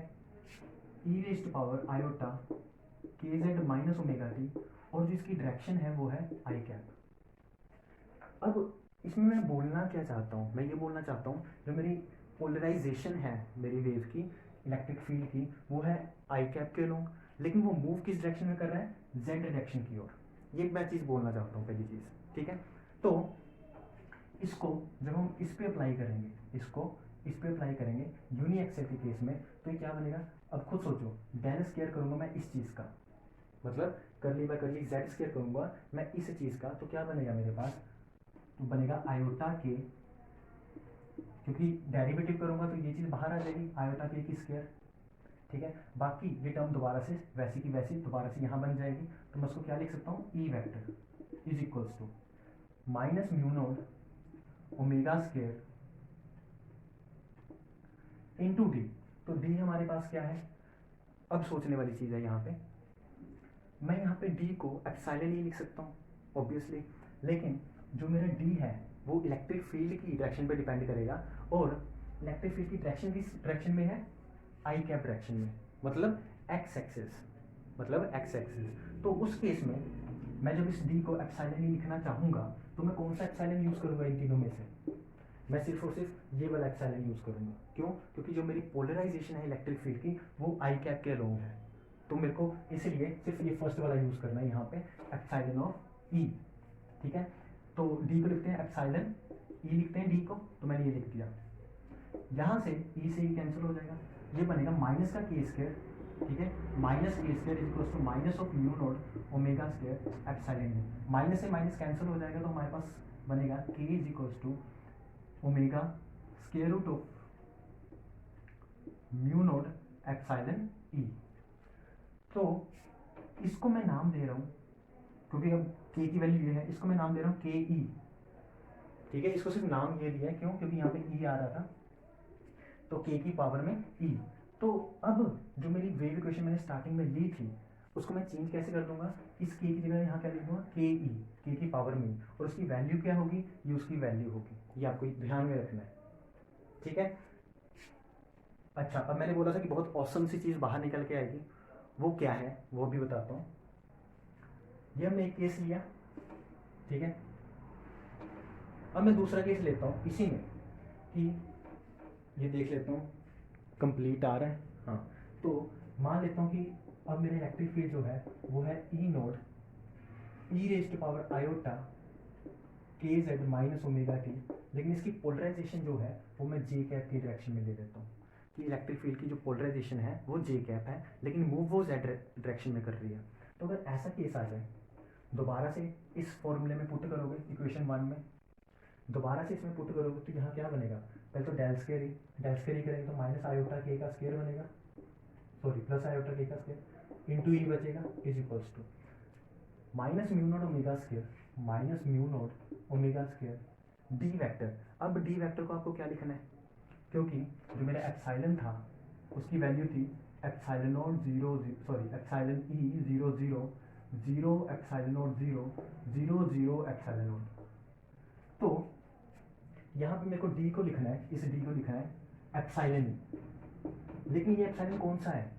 ई raised power iota k z minus omega T, और जो इसकी डायरेक्शन है वो है आई कैप। अब इसमें मैं बोलना क्या चाहता हूँ, मैं ये बोलना चाहता हूँ जो मेरी पोलराइजेशन है मेरी वेव की इलेक्ट्रिक फील्ड की वो है आई कैप के लोग, लेकिन वो मूव किस डायरेक्शन में कर रहा है, जेड डायरेक्शन की ओर। ये मैं चीज़ बोलना चाहता हूँ पहली चीज़, ठीक है। तो इसको जब हम इस पे अप्लाई करेंगे, इसको इस पे अप्लाई करेंगे यूनिएक्सियल के केस में, तो ये क्या बनेगा, अब खुद सोचो, डेल स्क्वायर करूँगा मैं इस चीज़ का, मतलब करली बाय करली जेड स्क्वायर करूँगा मैं इस चीज़ का, तो क्या बनेगा मेरे पास, तो बनेगा आयोटा के, क्योंकि डेरिवेटिव करूँगा तो ये चीज़ बाहर आ जाएगी, आयोटा के की स्क्वायर, ठीक है। बाकी ये टर्म दोबारा से वैसी की वैसी दोबारा से यहाँ बन जाएगी, तो मैं उसको क्या लिख सकता हूँ, e vector is equals to minus mu naught omega square into d. तो डी हमारे पास क्या है, अब सोचने वाली चीज़ है यहाँ पे, मैं यहाँ पे डी को एप्सिलॉन ई लिख सकता हूँ ऑब्वियसली, लेकिन जो मेरा डी है वो इलेक्ट्रिक फील्ड की डायरेक्शन पे डिपेंड करेगा, और इलेक्ट्रिक फील्ड की डायरेक्शन किस डायरेक्शन में है, आई कैप डायरेक्शन में, मतलब एक्स एक्सिस, मतलब एक्स एक्सिस। तो उस केस में मैं जब इस डी को एप्सिलॉन ई लिखना चाहूँगा तो मैं कौन सा एप्सिलॉन यूज़ करूँगा इन तीनों में से, मैं सिर्फ और सिर्फ ये वाला एप्सिलॉन यूज़ करूँगा। क्यों, क्योंकि जो मेरी पोलराइजेशन है इलेक्ट्रिक फील्ड की वो आई कैप के अलोंग है, तो मेरे को इसलिए सिर्फ ये फर्स्ट वाला यूज़ करना है यहाँ पे, एप्सिलॉन ऑफ ई, ठीक है। तो डी को लिखते हैं एप्सिलॉन, ई लिखते हैं डी को, तो मैंने ये लिख दिया, यहाँ से ई से ई कैंसिल हो जाएगा, ये बनेगा माइनस का के स्क्वायर, ठीक है, minus K square is equals to minus of mu naught omega square epsilon D, minus से माइनस कैंसिल हो जाएगा, तो हमारे पास बनेगा K is equals to omega square root of mu naught epsilon E. तो इसको मैं नाम दे रहा हूँ, क्योंकि अब के की वैल्यू ये है, इसको मैं नाम दे रहा हूँ के ई, ठीक है। इसको सिर्फ नाम ये दिया है, क्यों, क्योंकि यहाँ पे ई आ रहा था, तो के की पावर में ई। तो अब जो मेरी वेव इक्वेशन मैंने स्टार्टिंग में ली थी उसको मैं चेंज कैसे कर दूंगा, इस के की जगह यहाँ क्या लिख दूंगा, के ई, के की पावर में, और उसकी वैल्यू क्या होगी, ये उसकी वैल्यू होगी, ये आपको ध्यान में रखना है, ठीक है। अच्छा, अब मैंने बोला था कि बहुत औसम सी चीज़ बाहर निकल के आएगी, वो क्या है वो भी बताता हूँ। ये हमने एक केस लिया, ठीक है। अब मैं दूसरा केस लेता हूँ इसी में, कि ये देख लेता हूँ कंप्लीट आ रहा है, हाँ। तो मान लेता हूँ कि अब मेरा इलेक्ट्रिक फील्ड जो है वो है e naught e raise to power iota k z minus omega t, लेकिन इसकी पोलराइजेशन जो है वो मैं जे कैप की डायरेक्शन में ले लेता हूँ, कि इलेक्ट्रिक फील्ड की जो पोलराइजेशन है वो जे कैप है, लेकिन मूव वो जेड डायरेक्शन में कर रही है। तो अगर ऐसा केस आ जाए, दोबारा से इस फॉर्मूले में पुट करोगे इक्वेशन 1 में, दोबारा से इसमें पुट करोगे तो यहाँ क्या बनेगा, पहले तो डेल स्क्वायर ही करेंगे तो माइनस आयोटा के का स्क्वायर बनेगा, सॉरी प्लस आयोटा के का स्क्वायर इंटू ई बचेगा is equals to minus mu naught omega square minus mu naught omega square d vector. अब डी वेक्टर को आपको क्या लिखना है, क्योंकि जो मेरा एप्सिलॉन था उसकी वैल्यू थी epsilon naught epsilon E 0 0 0 epsilon not 0 0 0 epsilon not. तो यहाँ पे मेरे को डी को लिखना है, इस डी को लिखना है एप्सिलॉन ई, लेकिन ये एप्सिलॉन कौन सा है,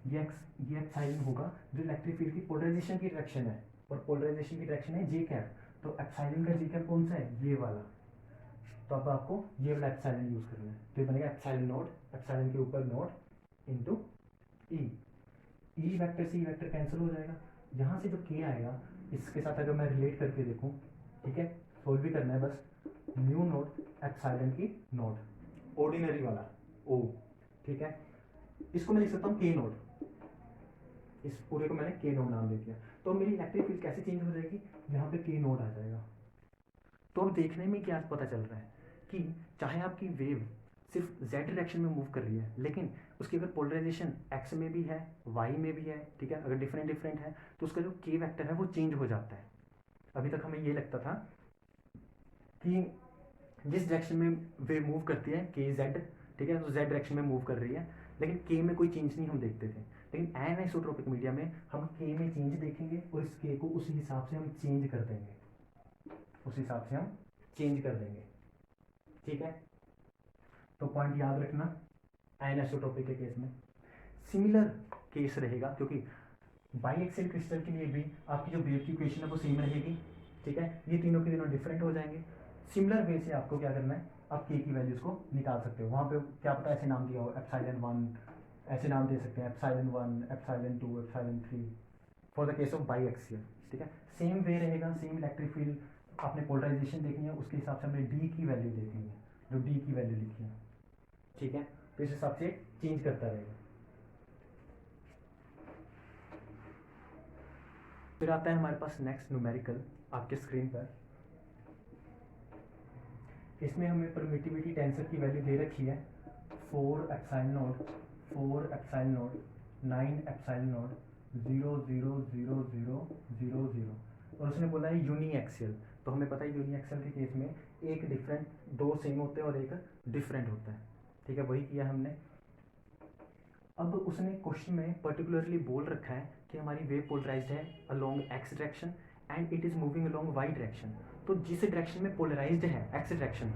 ये एप्सिलॉन होगा जो इलेक्ट्रिक फील्ड की पोलराइजेशन की डायरेक्शन है, और पोलराइजेशन की डायरेक्शन है जे कैप, तो एप्सिलॉन का जे कैप कौन सा है, ये वाला। तो अब आपको ये वाला एप्सिलॉन यूज करना है, तो ये बनेगा एप्सिलॉन नोट, एप्सिलॉन के ऊपर नोट इनटू ई, ई वेक्टर से ई वेक्टर कैंसिल हो जाएगा, यहाँ से जो के आएगा इसके साथ अगर मैं रिलेट करके देखूँ, ठीक है, सोल्व भी करना है बस, म्यू नोट एप्सिलॉन की नोट ऑर्डिनरी वाला ओ, ठीक है, इसको मैं लिख सकता हूँ के नोट, इस पूरे को मैंने के नोड नाम दे दिया। तो मेरी इलेक्ट्रिक फील्ड कैसे चेंज हो जाएगी, यहाँ पे के नोड आ जाएगा। तो अब देखने में क्या पता चल रहा है कि चाहे आपकी वेव सिर्फ z डायरेक्शन में मूव कर रही है, लेकिन उसकी अगर पोलराइजेशन x में भी है y में भी है, ठीक है, अगर डिफरेंट है तो उसका जो k वेक्टर है वो चेंज हो जाता है। अभी तक हमें ये लगता था कि जिस डायरेक्शन में वेव मूव करती है के जेड, ठीक है, तो z डायरेक्शन में मूव कर रही है, लेकिन k में कोई चेंज नहीं हम देखते थे। लेकिन एनिसोट्रोपिक मीडिया में हम k में चेंज देखेंगे और इस k को उसी हिसाब से हम चेंज कर देंगे, उस हिसाब से हम चेंज कर देंगे, ठीक है। तो पॉइंट याद रखना, एनिसोट्रोपिक के केस में सिमिलर केस रहेगा, क्योंकि बाईएक्सियल क्रिस्टल के लिए भी आपकी जो वेव की इक्वेशन है वो सेम रहेगी, ठीक है, ये तीनों के तीनों डिफरेंट हो जाएंगे। सिमिलर वे से आपको क्या करना है, आप के की वैल्यूज को निकाल सकते हो, वहाँ पे क्या पता ऐसे नाम दिया हो एप्सिलॉन 1, ऐसे नाम दे सकते हैं epsilon 1 epsilon 2 epsilon 3 for the case of biaxial, ठीक है। सेम वे रहेगा, सेम इलेक्ट्रिक फील्ड, आपने पोलराइजेशन देखनी है, उसके हिसाब से हमने डी की वैल्यू देखनी है, जो डी की वैल्यू लिखी है, ठीक है, तो इस हिसाब से चेंज करता रहेगा। फिर आता है हमारे पास नेक्स्ट न्यूमेरिकल आपके स्क्रीन पर, इसमें हमें परमिटिविटी टेंसर की वैल्यू दे रखी है 4 epsilon not 4 epsilon not 9 epsilon not 0 0 0 0 0 0, और उसने बोला है यूनी एक्सियल। तो हमें पता है यूनी एक्सियल के केस में एक डिफरेंट, दो सेम होते हैं और एक डिफरेंट होता है, ठीक है, वही किया हमने। अब उसने क्वेश्चन में पर्टिकुलरली बोल रखा है कि हमारी वेव पोलराइज्ड है along x direction and it is moving along y direction. तो जिस डायरेक्शन में पोलराइज्ड है एक्स डायरेक्शन,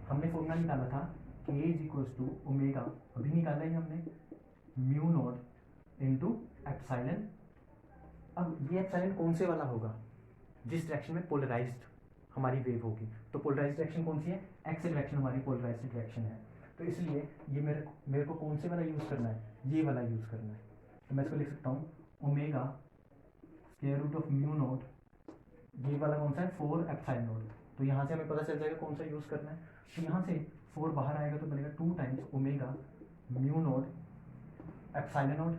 हमने फॉर्मूला निकाला था के इज इक्वल्स टू ओमेगा, अभी निकाला ही हमने, म्यू नॉट इनटू एप्सिलॉन। अब ये एप्सिलॉन कौन से वाला होगा, जिस डायरेक्शन में पोलराइज्ड हमारी वेव होगी। तो पोलराइज्ड डायरेक्शन कौन सी है, एक्स डायरेक्शन हमारी पोलराइज्ड डायरेक्शन है, तो इसलिए ये मेरे को कौन से वाला यूज़ करना है, ये वाला यूज़ करना है। तो मैं इसको लिख सकता हूँ omega square root of mu naught, ये वाला कौन सा है 4 एप्सिलॉन नॉट। तो यहाँ से हमें पता चल जाएगा कौन सा यूज़ करना है। तो यहाँ से 4 बाहर आएगा तो बनेगा 2 times omega mu naught epsilon not,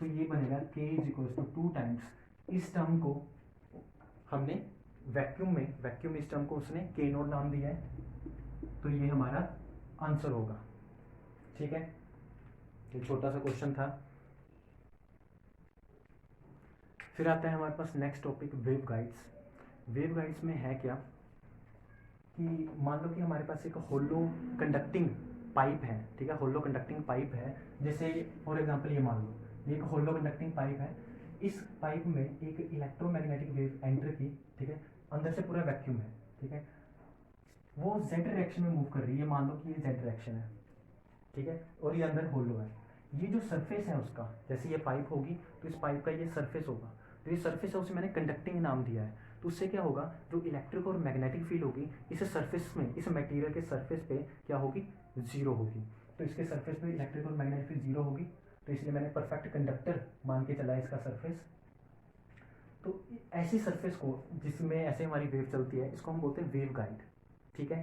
तो ये बनेगा K is equals to 2 times, इस टर्म को हमने वैक्यूम में इस टर्म को उसने के नॉट नाम दिया है, तो ये हमारा आंसर होगा, ठीक है। ये छोटा सा क्वेश्चन था। फिर आता है हमारे पास next topic wave guides. Wave guides में है क्या कि मान लो कि हमारे पास एक होलो कंडक्टिंग पाइप है, ठीक है, होलो कंडक्टिंग पाइप है, जैसे फॉर एग्जांपल ये मान लो ये एक होलो कंडक्टिंग पाइप है, इस पाइप में एक इलेक्ट्रोमैग्नेटिक वेव एंटर की, ठीक है, अंदर से पूरा वैक्यूम है, ठीक है, वो जेड डायरेक्शन में मूव कर रही है, मान लो कि ये जेड डायरेक्शन है, ठीक है, और ये अंदर होलो है। ये जो सरफेस है उसका, जैसे ये पाइप होगी तो इस पाइप का ये सरफेस होगा, तो ये सरफेस है उसे मैंने कंडक्टिंग नाम दिया है। तो उससे क्या होगा, जो इलेक्ट्रिक और मैग्नेटिक फील्ड होगी इस सरफेस में, इस मटेरियल के सरफेस पे क्या होगी, जीरो होगी। तो इसके सरफेस पे इलेक्ट्रिक और मैग्नेटिक फील्ड जीरो होगी, तो इसलिए मैंने परफेक्ट कंडक्टर मान के चला है इसका सरफेस। तो ऐसी सरफेस को जिसमें ऐसे हमारी वेव चलती है, इसको हम बोलते हैं वेव गाइड, ठीक है।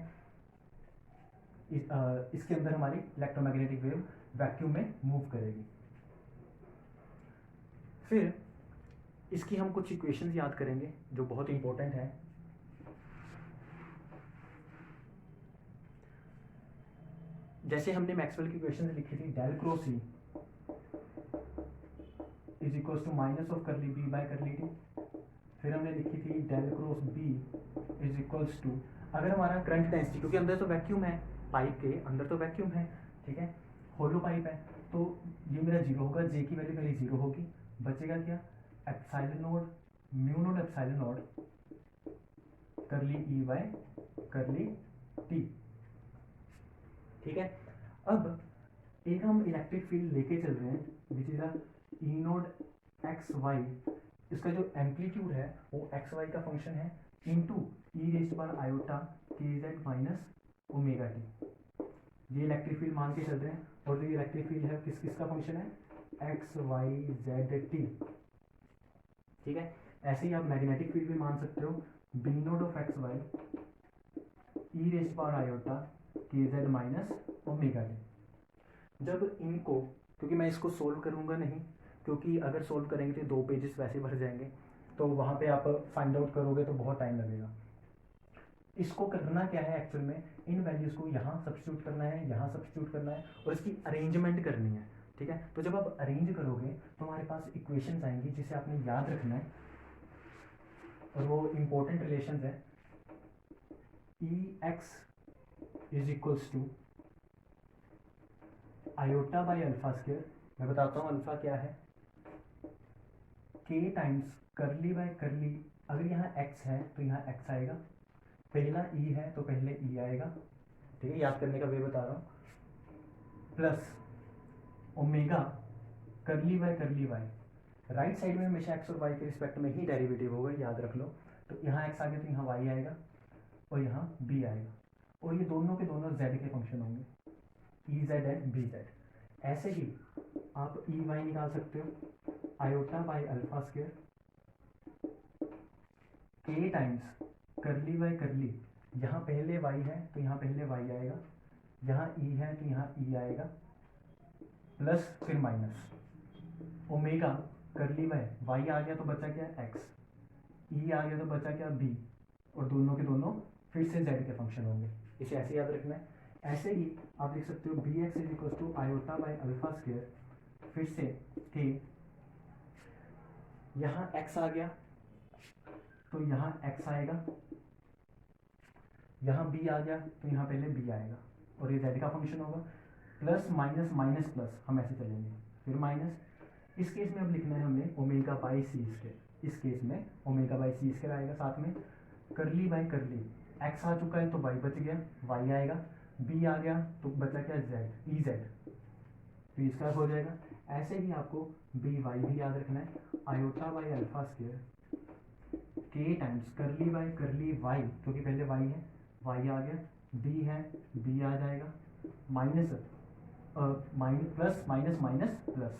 इसके अंदर हमारी इलेक्ट्रोमैग्नेटिक वेव वैक्यूम में मूव करेगी। फिर इसकी हम कुछ इक्वेशंस याद करेंगे जो बहुत इंपॉर्टेंट है। जैसे हमने मैक्सवेल की इक्वेशंस लिखी थी, del cross e is equals to minus of curly b by curly t. फिर हमने लिखी थी del cross b is equals to, अगर हमारा करंट डेंसिटी, क्योंकि अंदर तो वैक्यूम है, पाइप के अंदर तो वैक्यूम है, ठीक है, होलो पाइप है, तो ये मेरा जीरो होगा, जे की वैल्यू मेरी जीरो होगी, बचेगा क्या, epsilon node mu node epsilon node करली ई बाय करली टी, ठीक है। अब एक हम इलेक्ट्रिक फील्ड लेके चल रहे हैं which is a e naught x y, इसका जो एम्पलीट्यूड है वो एक्स वाई का फंक्शन है into e raised power iota k z minus omega t. ये इलेक्ट्रिक फील्ड मान के चल रहे हैं, और जो इलेक्ट्रिक फील्ड है किस किसका फंक्शन है, एक्स वाई जेड टी, ठीक है। ऐसे ही आप मैग्नेटिक फील्ड भी मान सकते हो, b naught of x y e raised power iota k z minus omega t. जब इनको, क्योंकि मैं इसको सोल्व करूंगा नहीं, क्योंकि अगर सोल्व करेंगे तो 2 पेजेस वैसे भर जाएंगे, तो वहाँ पे आप फाइंड आउट करोगे तो बहुत टाइम लगेगा। इसको करना क्या है एक्चुअल में, इन वैल्यूज़ को यहाँ सब्स्टिट्यूट करना है, यहाँ सब्स्टिट्यूट करना है, और इसकी अरेंजमेंट करनी है, ठीक है। तो जब आप अरेंज करोगे तो हमारे पास इक्वेशंस आएंगी जिसे आपने याद रखना है, और वो इम्पोर्टेंट रिलेशंस है। E X is equals to iota by alpha square, मैं बताता हूँ अल्फा क्या है, के टाइम्स करली बाय करली, अगर यहाँ एक्स है तो यहाँ एक्स आएगा, पहला ई है तो पहले ई आएगा, ठीक है, याद करने का वे बता रहा हूँ, plus omega curly by curly y, right side में हमेशा एक्स और वाई के रिस्पेक्ट में ही डेरिवेटिव होगा, याद रख लो। तो यहाँ एक्स आ गया तो यहाँ वाई आएगा, और यहाँ बी आएगा, और ये दोनों के दोनों जेड के फंक्शन होंगे, e z and b z. ऐसे ही आप ई वाई निकाल सकते हो, आयोटा बाई अल्फा स्क्वायर के टाइम्स करली बाई करली, यहाँ पहले वाई है तो यहाँ पहले वाई आएगा, यहाँ ई है तो यहाँ ई आएगा, प्लस फिर minus omega curly by Y आ गया तो बचा क्या एक्स, ई आ गया तो बचा क्या बी, और दोनों के दोनों फिर से जेड के फंक्शन होंगे, इसे ऐसे याद रखना है। ऐसे ही आप लिख सकते हो b x is equal to iota by alpha square, फिर से के यहाँ एक्स आ गया तो यहाँ एक्स आएगा, यहाँ बी आ गया तो यहाँ पहले बी आएगा, और ये जेड का फंक्शन होगा, प्लस माइनस माइनस प्लस, हम ऐसे चलेंगे, फिर माइनस। इस केस में अब लिखना है हमें ओमेगा बाई सी स्क्वायर, इस केस में ओमेगा बाई सी स्क्वायर आएगा, साथ में करली बाई करली, एक्स आ चुका है तो वाई बच गया, वाई आएगा, बी आ गया तो बचा क्या जेड, ई जेड, तो इसका हो जाएगा। ऐसे ही आपको बी वाई भी याद रखना है, आयोटा बाई अल्फा स्क्वायर के times curly by curly y, क्योंकि पहले वाई है, वाई आ गया, बी है, बी आ जाएगा, minus plus minus minus plus,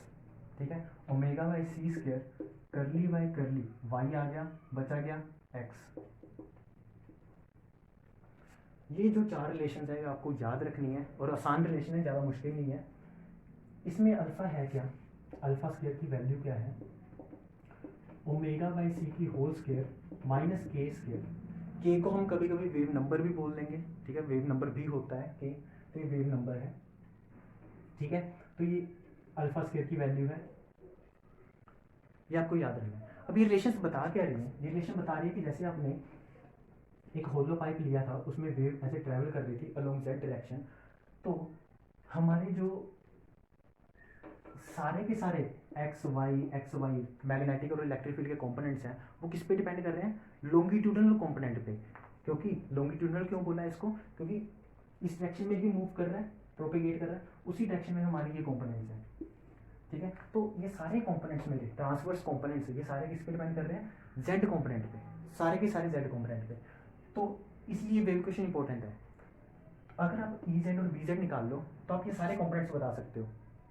ठीक है, omega by C square curly by curly, Y आ गया, बचा गया एक्स। ये जो 4 रिलेशन है आपको याद रखनी है, और आसान रिलेशन है, ज़्यादा मुश्किल नहीं है। इसमें अल्फा है क्या, अल्फा स्क्वायर की वैल्यू क्या है, ओमेगा बाई सी की whole square minus K square, के को हम कभी कभी वेव नंबर भी बोल देंगे, ठीक है, वेव नंबर भी होता है के, तो ये वेव नंबर है, ठीक है। तो ये अल्फा स्क्वायर की वैल्यू है, ये आपको याद रखना है। अब ये रिलेशन बता क्या रही है, ये रिलेशन बता रही है कि जैसे आपने एक होलो पाइप लिया था, उसमें वेव ऐसे ट्रैवल कर रही थी अलोंग जेड डायरेक्शन, तो हमारे जो सारे के सारे एक्स वाई मैग्नेटिक और इलेक्ट्रिक फील्ड के कंपोनेंट्स हैं वो किस पे डिपेंड कर रहे हैं, लॉन्गिट्यूडनल कंपोनेंट पे। क्योंकि लॉन्गिट्यूडनल क्यों बोला है इसको, क्योंकि इस डायरेक्शन में ही मूव कर रहा है, प्रोपेगेट कर रहा है, उसी डायरेक्शन में हमारे ये कंपोनेंट्स हैं, ठीक है। तो ये सारे कंपोनेंट्स मेरे ट्रांसवर्स कंपोनेंट्स ये सारे किस पे डिपेंड कर रहे हैं, जेड कंपोनेंट पे, सारे के सारे जेड कंपोनेंट पे। तो इसलिए वेव इक्वेशन इंपॉर्टेंट है। अगर आप ई जेड और बी जेड निकाल लो तो आप ये सारे कंपोनेंट्स बता सकते हो,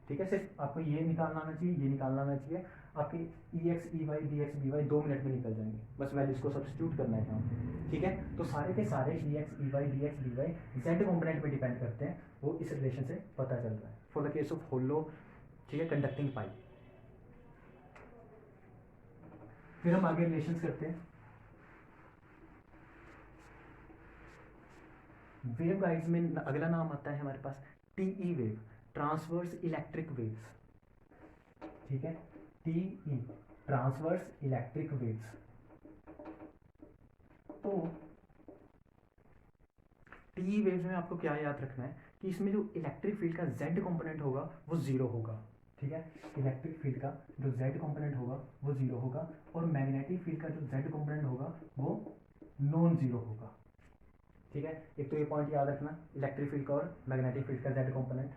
ठीक है। सिर्फ आपको ये निकालना आना चाहिए, ये निकालना आना चाहिए, आपके E X E Y B X B Y 2 minute में निकल जाएंगे, बस वैल्यूज को सब्स्टिट्यूट करना है यहाँ पे, ठीक है। तो सारे के सारे E X E Y B X B Y Z component पे डिपेंड करते हैं, वो इस रिलेशन से पता चल रहा है for the case of hollow, ठीक है, कंडक्टिंग पाइप। फिर हम आगे रिलेशंस करते हैं। वेव गाइड्स में अगला नाम आता है हमारे पास TE wave, transverse electric waves, ठीक है, टीई ट्रांसवर्स इलेक्ट्रिक वेव्स। तो टीई वेव्स में आपको क्या याद रखना है कि इसमें जो इलेक्ट्रिक फील्ड का जेड कंपोनेंट होगा वो जीरो होगा, ठीक है। इलेक्ट्रिक फील्ड का जो जेड कंपोनेंट होगा वो जीरो होगा, और मैग्नेटिक फील्ड का जो जेड कंपोनेंट होगा वो नॉन जीरो होगा, ठीक है। एक तो ये पॉइंट याद रखना, इलेक्ट्रिक फील्ड का और मैग्नेटिक फील्ड का जेड कंपोनेंट।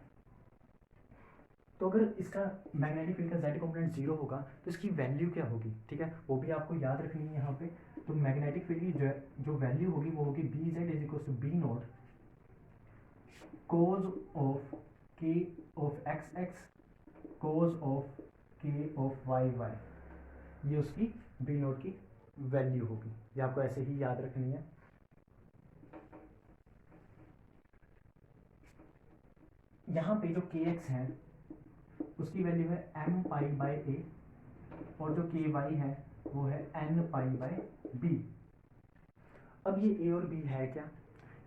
तो अगर इसका मैग्नेटिक फील्ड का जेड कंपोनेंट जीरो होगा तो इसकी वैल्यू क्या होगी, ठीक है, वो भी आपको याद रखनी है यहाँ पे। तो मैग्नेटिक फील्ड की जो वैल्यू होगी वो होगी B Z is equal to B naught cos of K of x X cos of K of Y Y, ये उसकी बी नॉट की वैल्यू होगी, ये आपको ऐसे ही याद रखनी है। यहाँ पे जो के एक्स है उसकी वैल्यू है एम पाई बाई ए, और जो के वाई है वो है एन पाई बाई बी। अब ये ए और बी है क्या,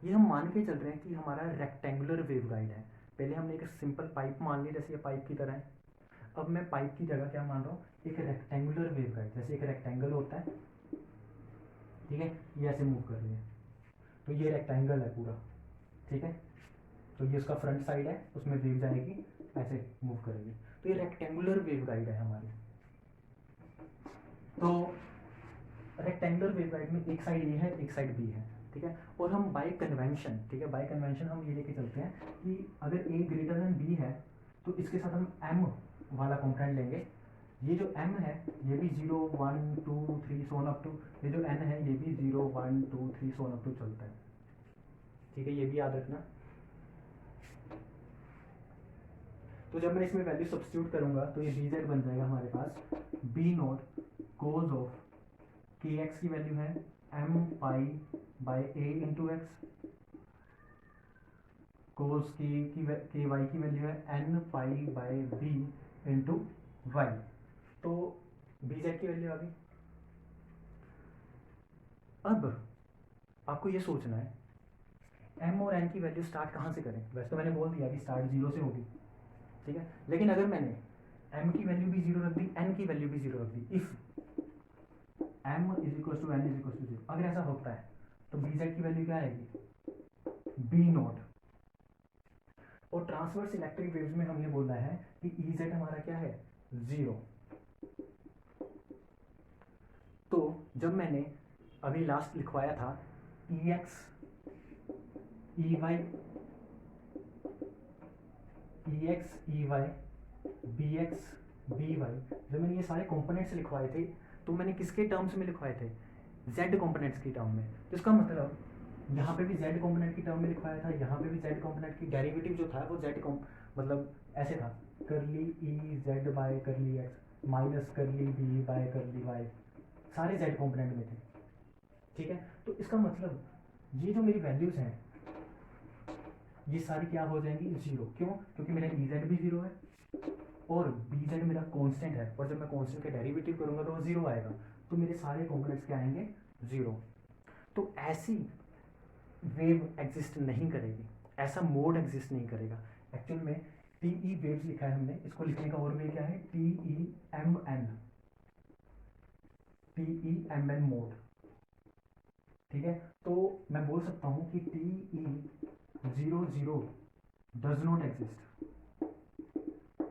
ये हम मान के चल रहे हैं कि हमारा रेक्टेंगुलर वेव गाइड है। पहले हमने एक सिंपल पाइप मान ली, जैसे ये पाइप की तरह है। अब मैं पाइप की जगह क्या मान रहा हूँ, एक रेक्टेंगुलर वेव गाइड, जैसे एक रेक्टेंगल होता है, ठीक है, ये ऐसे मूव कर रही है, तो ये रेक्टेंगल है पूरा, ठीक है। तो ये उसका फ्रंट साइड है, उसमें वेव जाएगी, ऐसे मूव करेगी, तो ये रेक्टेंगुलर वेव गाइड है हमारी। तो रेक्टेंगुलर वेव गाइड में एक साइड ए है एक साइड बी है, ठीक है। और हम बाय कन्वेंशन, ठीक है, बाय कन्वेंशन हम ये लेके चलते हैं कि अगर ए ग्रेटर देन बी है तो इसके साथ हम एम वाला कंपोनेंट लेंगे। ये जो एम है ये भी 0 1 2 3 सोन अप टू, ये जो एन है ये भी 0 1 2 3 सोन अप टू चलता है, ठीक है, ये भी याद रखना। तो जब मैं इसमें वैल्यू सब्स्टिट्यूट करूंगा तो ये बी जेड बन जाएगा हमारे पास B naught cos of K X की वैल्यू है M pi by A into X, cos K Y की वैल्यू है N pi by B into Y. तो बी जेड की वैल्यू आ गई। अब आपको ये सोचना है एम और एन की वैल्यू स्टार्ट कहाँ से करें। वैसे तो मैंने बोल दिया कि स्टार्ट जीरो से होगी, ठीक है, लेकिन अगर मैंने एम की वैल्यू भी जीरो रख दी, एन की वैल्यू भी जीरो रख दी, if M is equal to N is equal to zero, अगर ऐसा होता है तो बी जेड की वैल्यू क्या आएगी, बी नॉट। और ट्रांसवर्स इलेक्ट्रिक वेव्स में हमने बोला है कि ई जेड हमारा क्या है, जीरो। तो जब मैंने अभी लास्ट लिखवाया था E X E Y B X B Y, जब मैंने ये सारे कंपोनेंट्स लिखवाए थे तो मैंने किसके टर्म्स में लिखवाए थे, जेड कंपोनेंट्स की टर्म में। तो इसका मतलब यहाँ पे भी जेड कंपोनेंट की टर्म में लिखवाया था, यहाँ पे भी जेड कंपोनेंट की डेरिवेटिव जो था वो जेड मतलब ऐसे था, curly e z by curly x minus curly b by curly y, सारे जेड कंपोनेंट में थे, ठीक है। तो इसका मतलब ये जो मेरी वैल्यूज हैं ये सारी क्या हो जाएंगी, जीरो। क्यों, क्योंकि मेरा ई जेड भी जीरो है और बी जेड मेरा कांस्टेंट है, और जब मैं कांस्टेंट का डेरिवेटिव करूंगा तो वो जीरो आएगा, तो मेरे सारे कंपोनेंट्स क्या आएंगे, जीरो। तो ऐसी वेव एग्जिस्ट नहीं करेगी, ऐसा मोड एग्जिस्ट नहीं करेगा। एक्चुअल में टी ई वेव्स लिखा है हमने, इसको लिखने का और वे क्या है, T E M N mode, ठीक है। तो मैं बोल सकता हूं कि T E 0 0 does not exist,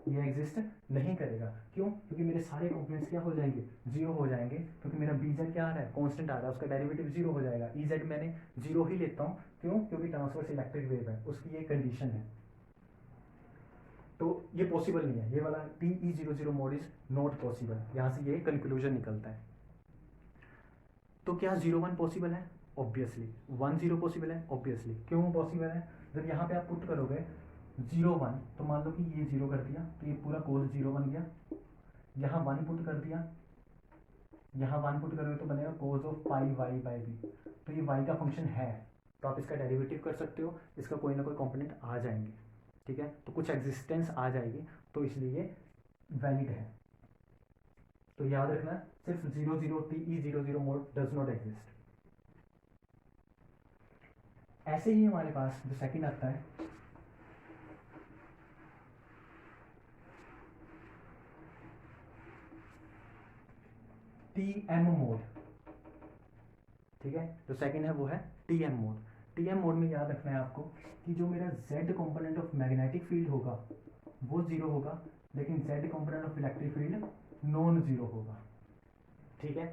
ये एग्जिस्ट नहीं करेगा। क्यों? क्योंकि मेरे सारे कंपोनेंट्स क्या हो जाएंगे, जीरो हो जाएंगे, क्योंकि मेरा बी जेड क्या आ रहा है, कांस्टेंट आ रहा है, उसका डेरिवेटिव जीरो हो जाएगा। ई जेड मैंने जीरो ही लेता हूँ, क्यों? क्योंकि ट्रांसवर्स इलेक्ट्रिक वेव है, उसकी ये कंडीशन है। तो ये पॉसिबल नहीं है, ये वाला T E zero zero mode is not possible. यहाँ से ये कंक्लूजन निकलता है। तो क्या जीरो वन पॉसिबल है? ऑब्वियसली। वन जीरो पॉसिबल है? ऑब्वियसली। क्यों पॉसिबल है? जब यहाँ पे आप पुट करोगे जीरो वन, तो मान लो कि ये जीरो कर दिया, तो ये पूरा कोस जीरो बन गया। यहाँ वन पुट कर दिया, यहाँ वन पुट करोगे तो बनेगा cos of pi y by b. तो ये वाई का फंक्शन है, तो आप इसका डेरिवेटिव कर सकते हो, इसका कोई ना कोई कॉम्पोनेंट आ जाएंगे, ठीक है, तो कुछ एग्जिस्टेंस आ जाएगी, तो इसलिए वैलिड है। तो याद रखना, सिर्फ zero zero T E zero zero mode does not exist. ऐसे ही हमारे पास जो सेकंड आता है, टी एम मोड, ठीक है, जो सेकंड है वो है T M mode. T M mode में याद रखना है आपको कि जो मेरा z component of magnetic field होगा वो जीरो होगा, लेकिन z component of electric field non zero होगा, ठीक है।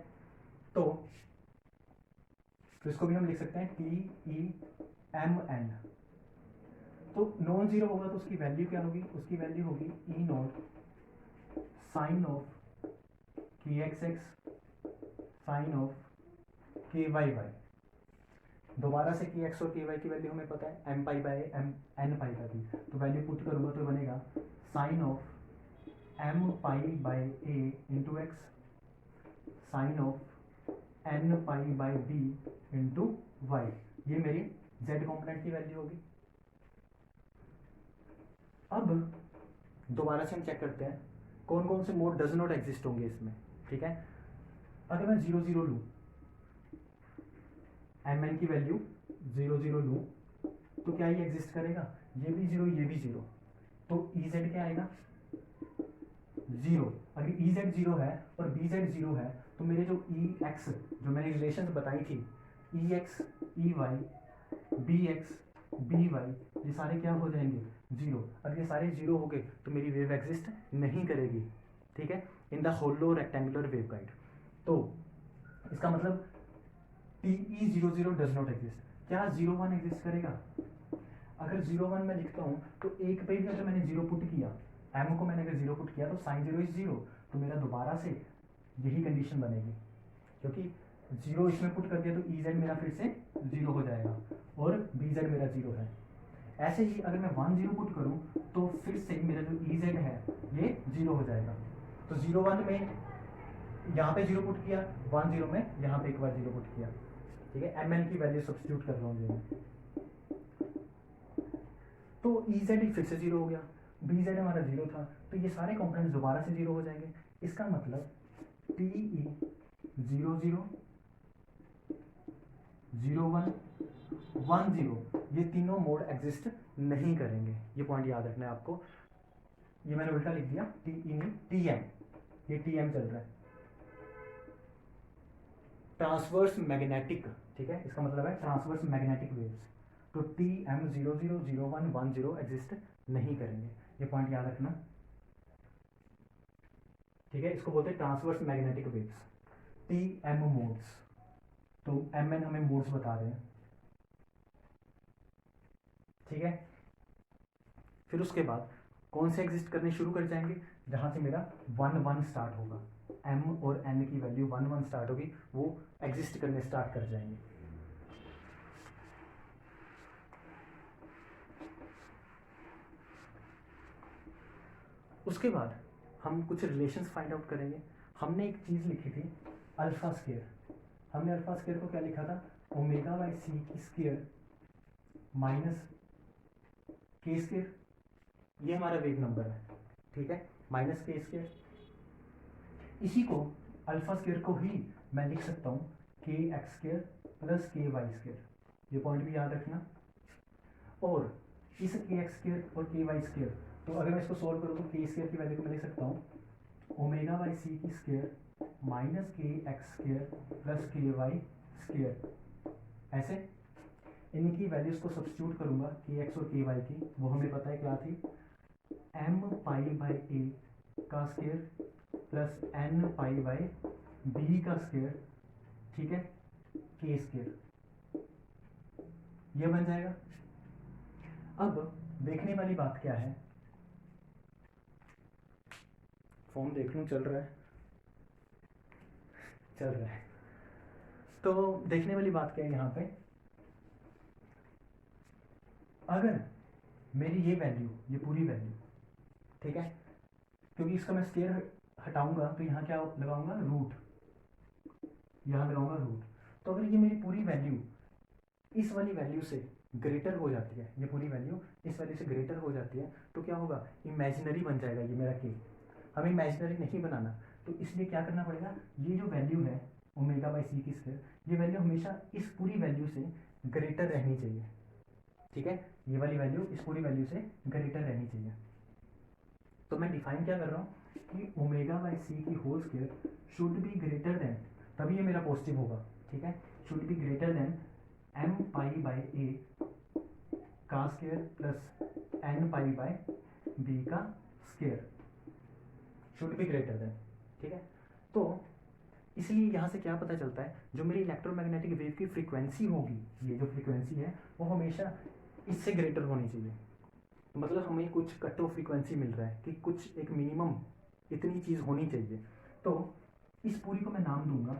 तो इसको भी हम लिख सकते हैं टी ई एम एन। तो नॉन जीरो होगा तो उसकी वैल्यू क्या होगी, उसकी वैल्यू होगी ई not sign of K x x sine of के वाई वाई। दोबारा से के एक्स और के वाई की वैल्यू हमें पता है M pi by M N pi का थी, तो वैल्यू पुट करूंगा तो बनेगा sine of M pi by A into X sine of N pi by B into Y. ये मेरी जेड कॉम्पोनेंट की वैल्यू होगी। अब दोबारा से हम चेक करते हैं कौन कौन से मोड डज नॉट एग्जिस्ट होंगे इसमें, ठीक है। अगर मैं जीरो जीरो लूँ, एम एन की वैल्यू जीरो जीरो लूँ, तो क्या ये एग्जिस्ट करेगा, ये भी जीरो ये भी जीरो, तो ई जेड क्या आएगा, जीरो। अगर ई जेड जीरो है और बी जेड जीरो है, तो मेरे जो ई एक्स, जो मैंने रिलेशन बताई थी, E X E Y B X B Y, ये सारे क्या हो जाएंगे, जीरो। अगर ये सारे जीरो हो गए तो मेरी वेव एग्जिस्ट नहीं करेगी, ठीक है, in the hollow rectangular wave guide. तो इसका मतलब T E zero zero does not exist. क्या जीरो वन एग्जिस्ट करेगा? अगर जीरो वन मैं लिखता हूँ तो एक पे भी अगर मैंने जीरो पुट किया, एम को मैंने अगर जीरो पुट किया तो साइन जीरो इज जीरो, तो मेरा दोबारा से यही कंडीशन बनेगी, क्योंकि जीरो इसमें पुट कर दिया तो ई जेड मेरा फिर से जीरो हो जाएगा और बी जेड मेरा जीरो है। ऐसे ही अगर मैं वन जीरो पुट करूँ तो फिर से मेरा जो ई जेड है ये जीरो हो जाएगा। तो जीरो वन में यहाँ पे जीरो पुट किया, वन जीरो में यहाँ पे एक बार जीरो पुट किया, ठीक है, एम एन की वैल्यू सब्स्टिट्यूट कर रहा हूँ मैं, तो ई जेड फिर से जीरो हो गया, बी जेड हमारा जीरो था, तो ये सारे कंपोनेंट्स दोबारा से जीरो हो जाएंगे। इसका मतलब T E zero zero zero one one zero, ये तीनों मोड एग्जिस्ट नहीं करेंगे। ये पॉइंट याद रखना है आपको। ये मैंने उल्टा लिख दिया, टी ई नहीं टी एम, ये टी एम चल रहा है, ट्रांसवर्स मैग्नेटिक, ठीक है, इसका मतलब है ट्रांसवर्स मैग्नेटिक वेव्स। तो T M zero zero zero one one zero exist नहीं करेंगे, ये पॉइंट याद रखना, ठीक है। इसको बोलते हैं transverse magnetic waves, T M modes. तो एम एन हमें मोड्स बता रहे हैं, ठीक है। फिर उसके बाद कौन से एग्जिस्ट करने शुरू कर जाएंगे, जहां से मेरा वन वन स्टार्ट होगा, एम और एन की वैल्यू वन वन स्टार्ट होगी, वो एग्जिस्ट करने स्टार्ट कर जाएंगे। उसके बाद हम कुछ रिलेशंस फाइंड आउट करेंगे। हमने एक चीज़ लिखी थी अल्फा स्केयर, हमने अल्फा स्केयर को क्या लिखा था, ओमेगा बाई सी की स्केयर माइनस के स्केयर, ये हमारा वेव नंबर है, ठीक है, माइनस के स्केयर। इसी को अल्फा स्केयर को ही मैं लिख सकता हूँ के x square plus k Y square, ये पॉइंट भी याद रखना। और इस के एक्स स्केयर और के वाई स्केयर, तो अगर मैं इसको सोल्व करूँ तो के स्केयर की वैल्यू को मैं लिख सकता हूँ ओमेगा बाई सी की स्केयर माइनस के x square plus k Y square. ऐसे इनकी वैल्यूज को सब्स्टिट्यूट करूंगा के एक्स और के वाई की, वो हमें पता है क्या थी, एम पाई बाई ए का square plus N pi by B का स्क्वायर, ठीक है, के स्क्वायर, ये बन जाएगा। अब देखने वाली बात क्या है, फोन देख लूं चल रहा है, चल रहा है। तो देखने वाली बात क्या है यहाँ पे, अगर मेरी ये वैल्यू, ये पूरी वैल्यू, ठीक है, क्योंकि इसका मैं स्क्वायर हटाऊंगा तो यहाँ क्या लगाऊंगा, रूट, यहाँ लगाऊंगा रूट। तो अगर ये मेरी पूरी वैल्यू इस वाली वैल्यू से ग्रेटर हो जाती है, ये पूरी वैल्यू इस वैल्यू से ग्रेटर हो जाती है, तो क्या होगा, इमेजिनरी बन जाएगा ये मेरा के। हमें इमेजिनरी नहीं बनाना, तो इसलिए क्या करना पड़ेगा, ये जो वैल्यू है ओमेगा बाई सी की स्क्वायर, ये वैल्यू हमेशा इस पूरी वैल्यू से ग्रेटर रहनी चाहिए, ठीक है, ये वाली वैल्यू इस पूरी वैल्यू से ग्रेटर रहनी चाहिए। तो मैं डिफाइन क्या कर रहा हूँ कि ओमेगा बाई सी की whole square should be greater than, तभी ये मेरा पॉजिटिव होगा, ठीक है, should be greater than M pi by ए का square plus N pi by B का square, should be greater than, ठीक है। तो इसलिए यहाँ से क्या पता चलता है, जो मेरी इलेक्ट्रोमैग्नेटिक वेव की फ्रीक्वेंसी होगी, ये जो फ्रीक्वेंसी है वो हमेशा इससे ग्रेटर होनी चाहिए। मतलब हमें कुछ कट ऑफ फ्रीक्वेंसी मिल रहा है कि कुछ एक मिनिमम इतनी चीज़ होनी चाहिए। तो इस पूरी को मैं नाम दूंगा,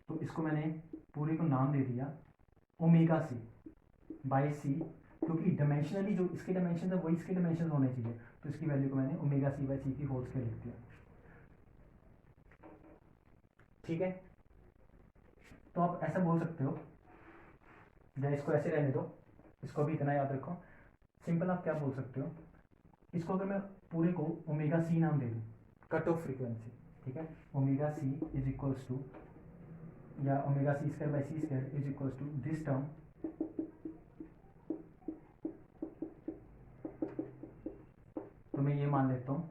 तो इसको मैंने पूरी को नाम दे दिया ओमेगा सी बाई सी, क्योंकि डायमेंशनली जो इसके डायमेंशन है वही इसके डायमेंशन होने चाहिए, तो इसकी वैल्यू को मैंने ओमेगा सी बाई सी की होल स्क्वायर लिख दिया, ठीक है। तो आप ऐसा बोल सकते हो, या इसको ऐसे रहने दो, इसको भी इतना याद रखो, सिंपल आप क्या बोल सकते हो, इसको अगर मैं पूरे को ओमेगा सी नाम दे दूँ, कट ऑफ फ्रीक्वेंसी, ठीक है, omega C is equals to, या omega C square by C square is equals to this term, तो मैं ये मान लेता हूँ।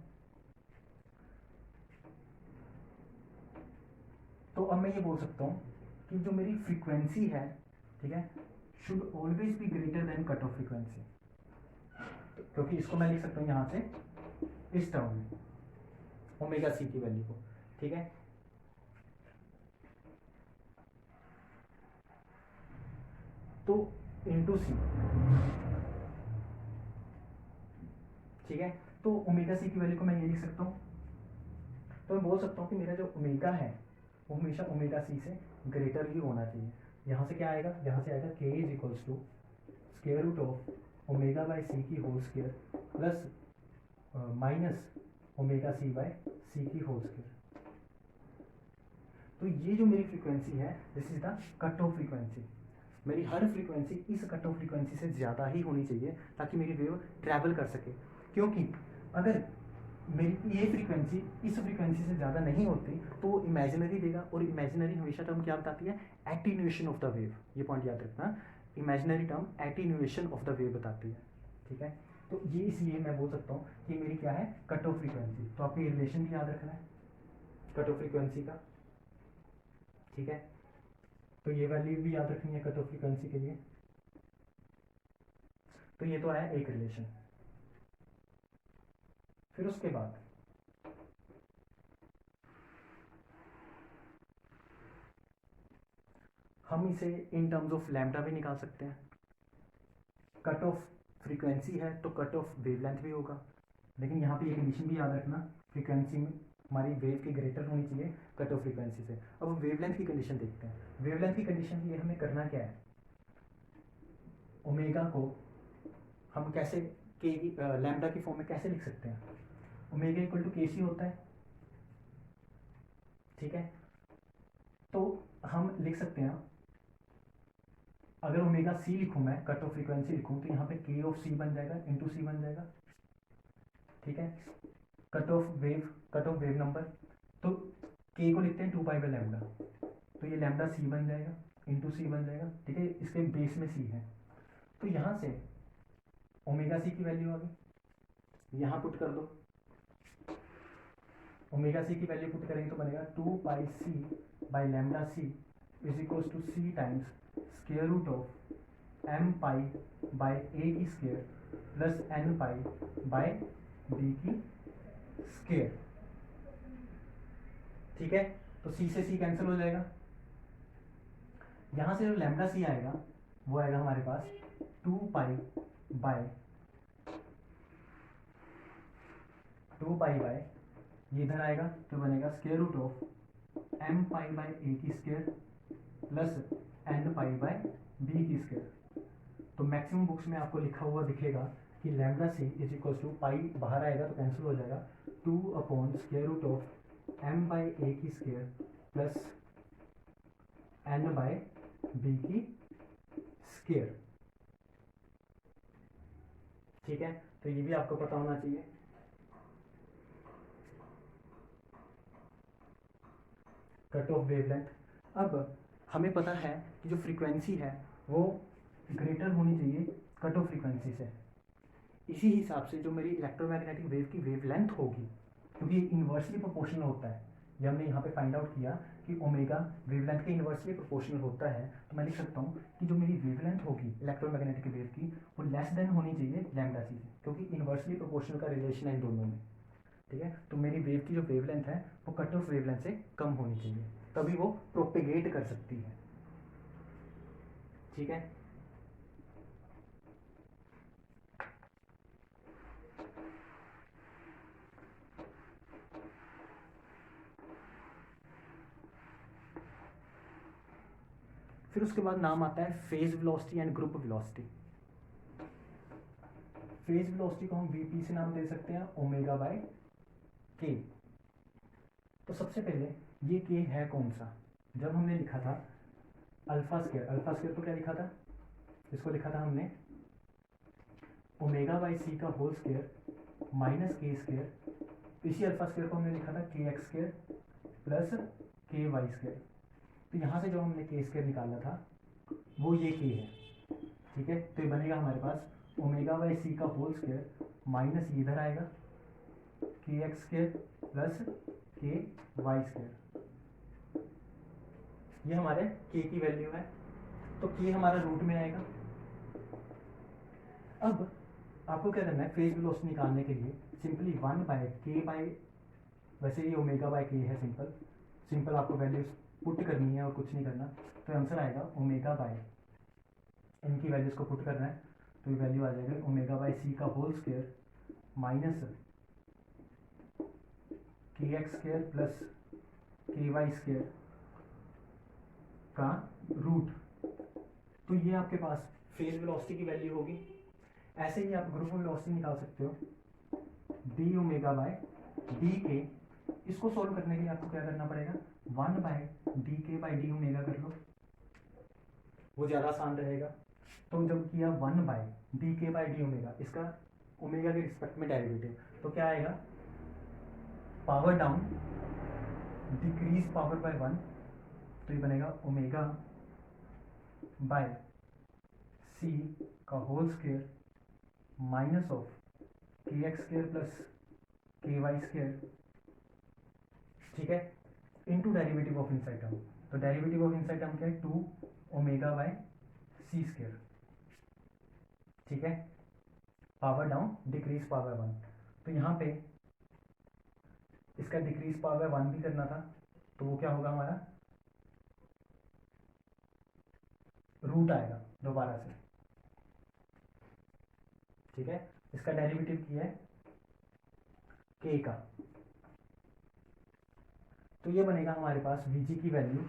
तो अब मैं ये बोल सकता हूँ कि जो मेरी फ्रीक्वेंसी है, ठीक है, should always be greater then cut off frequency, क्योंकि इसको मैं लिख सकता हूँ यहाँ से इस टर्म में ओमेगा सी की वैल्यू को, ठीक है। तो इंटू सी, ठीक है, तो ओमेगा सी की वैल्यू को मैं ये लिख सकता हूँ, तो मैं बोल सकता हूँ कि मेरा जो ओमेगा है वो हमेशा ओमेगा सी से ग्रेटर ही होना चाहिए। यहाँ से क्या आएगा, यहाँ से आएगा K is equals to square root of omega by सी की whole square plus minus omega C by सी की होल स्क्वायर। तो ये जो मेरी फ्रीक्वेंसी है, this is the cut off frequency. मेरी हर फ्रीक्वेंसी इस कट ऑफ फ्रीक्वेंसी से ज़्यादा ही होनी चाहिए ताकि मेरी वेव ट्रैवल कर सके, क्योंकि अगर मेरी ये फ्रीक्वेंसी इस फ्रीक्वेंसी से ज़्यादा नहीं होती तो वो इमेजिनरी देगा, और इमेजिनरी हमेशा टर्म क्या बताती है, एटीन्यूएशन ऑफ द वेव। ये पॉइंट याद रखना, imaginary term attenuation of the wave बताती है, ठीक है। तो ये इसलिए मैं बोल सकता हूँ कि मेरी क्या है, कट ऑफ फ्रीक्वेंसी। तो आपको ये रिलेशन भी याद रखना है कट ऑफ फ्रीक्वेंसी का, ठीक है। तो ये वैल्यू भी याद रखनी है कट ऑफ फ्रीक्वेंसी के लिए। तो ये तो आया एक रिलेशन। फिर उसके बाद हम इसे इन टर्म्स ऑफ लैम्डा भी निकाल सकते हैं। कट ऑफ फ्रीक्वेंसी है तो कट ऑफ वेवलेंथ भी होगा, लेकिन यहाँ पे ये कंडीशन भी याद रखना, फ्रीक्वेंसी में हमारी वेव की ग्रेटर होनी चाहिए कट ऑफ फ्रीक्वेंसी से। अब वेवलेंथ की कंडीशन देखते हैं। वेवलेंथ की कंडीशन ये हमें करना क्या है, ओमेगा को हम कैसे के लैम्डा की फॉर्म में कैसे लिख सकते हैं, ओमेगा इक्वल टू के सी होता है, ठीक है। तो हम लिख सकते हैं, अगर ओमेगा सी लिखूँ मैं, कट ऑफ फ्रीक्वेंसी लिखूँ, तो यहाँ पे के ऑफ सी बन जाएगा इंटू सी बन जाएगा, ठीक है। कट ऑफ वेव नंबर, तो के को लिखते हैं 2 पाई बाई लैम्डा, तो ये लैम्डा सी बन जाएगा इंटू सी बन जाएगा, ठीक है, इसके बेस में सी है। तो यहाँ से ओमेगा सी की वैल्यू आ गई, यहाँ पुट कर दो, ओमेगा सी की वैल्यू पुट करेंगे तो बनेगा 2 pi C by lambda C is equals to C times square root of M pi by A की square plus N pi by B की स्केयर। ठीक है, तो सी से सी कैंसिल हो जाएगा। यहां से जो लैम्डा सी आएगा वो आएगा हमारे पास 2 पाई बाय ये इधर आएगा तो बनेगा square root of M pi by A की square plus N pi by B की स्क्वायर। तो मैक्सिमम बुक्स में आपको लिखा हुआ दिखेगा कि lambda C is equal to pi, बाहर आएगा तो कैंसिल हो जाएगा, 2 upon square root of M by A की square plus N by B की स्क्वायर। ठीक है, तो ये भी आपको पता होना चाहिए। कट ऑफ वेवलेंथ, अब हमें पता है कि जो फ्रीक्वेंसी है वो ग्रेटर होनी चाहिए कट ऑफ फ्रीक्वेंसी से। इसी हिसाब से जो मेरी इलेक्ट्रोमैग्नेटिक वेव की वेवलेंथ होगी, क्योंकि इन्वर्सली प्रोपोर्शनल होता है, ये हमने यहाँ पे फाइंड आउट किया कि ओमेगा वेवलेंथ के इन्वर्सली प्रोपोर्शनल होता है, तो मैं लिख सकता हूँ कि जो मेरी वेवलेंथ होगी इलेक्ट्रोमैग्नेटिक वेव की वो लेस देन होनी चाहिए लैम्डा सी से, क्योंकि इन्वर्सली प्रोपोर्शनल का रिलेशन है इन दोनों में। ठीक है, तो मेरी वेव की जो वेवलेंथ है वो कट ऑफ वेवलेंथ से कम होनी चाहिए, तभी वो प्रोपेगेट कर सकती है। ठीक है, फिर उसके बाद नाम आता है phase velocity and group velocity. Phase velocity को हम वीपी से नाम दे सकते हैं ओमेगा बाय के। तो सबसे पहले ये के है कौन सा, जब हमने लिखा था अल्फा स्क्वायर तो क्या लिखा था, इसको लिखा था हमने ओमेगा बाई सी का whole square minus K square. इसी अल्फा स्क्वायर को हमने लिखा था के x square plus k y square. तो यहाँ से जो हमने के स्क्वायर निकाला था वो ये के है। ठीक है, तो ये बनेगा हमारे पास ओमेगा बाई सी का होल स्क्वायर माइनस ये इधर आएगा के x square plus k y square. ये हमारे के की वैल्यू है, तो के हमारा रूट में आएगा। अब आपको क्या करना है, फेज वेलोसिटी निकालने के लिए सिंपली 1 बाय के बाय, वैसे ये ओमेगा बाय के है, सिंपल आपको वैल्यूज पुट करनी है और कुछ नहीं करना। तो आंसर आएगा ओमेगा बाय, इनकी वैल्यूज को पुट करना है तो ये वैल्यू आ जाएगी ओमेगा बाय सी का होल स्क्वायर माइनस के x square plus k y square का रूट। तो ये आपके पास फेज वेलोसिटी की वैल्यू होगी। ऐसे ही आप ग्रुप वेलोसिटी निकाल सकते हो डी ओमेगा बाय डी के। इसको सोल्व करने के लिए आपको क्या करना पड़ेगा, 1 बाय डी के बाई डी ओमेगा कर लो, वो ज़्यादा आसान रहेगा। तो जब किया 1 बाय डी के बाई डी ओमेगा, इसका ओमेगा के रिस्पेक्ट में डेरिवेटिव, तो क्या आएगा, power down decrease power by 1, तो ये बनेगा ओमेगा बाय सी का whole square minus of K x square plus k y square. ठीक है, into derivative of inside term. तो डेरिवेटिव ऑफ इनसाइड टर्म क्या है, 2 ओमेगा बाय सी स्क्वायर। ठीक है, पावर डाउन डिक्रीज पावर 1, तो यहाँ पे इसका डिक्रीज पावर 1 भी करना था, तो वो क्या होगा हमारा, रूट आएगा दोबारा से। ठीक है, इसका डेरिवेटिव किया है के का, तो ये बनेगा हमारे पास वीजी की वैल्यू,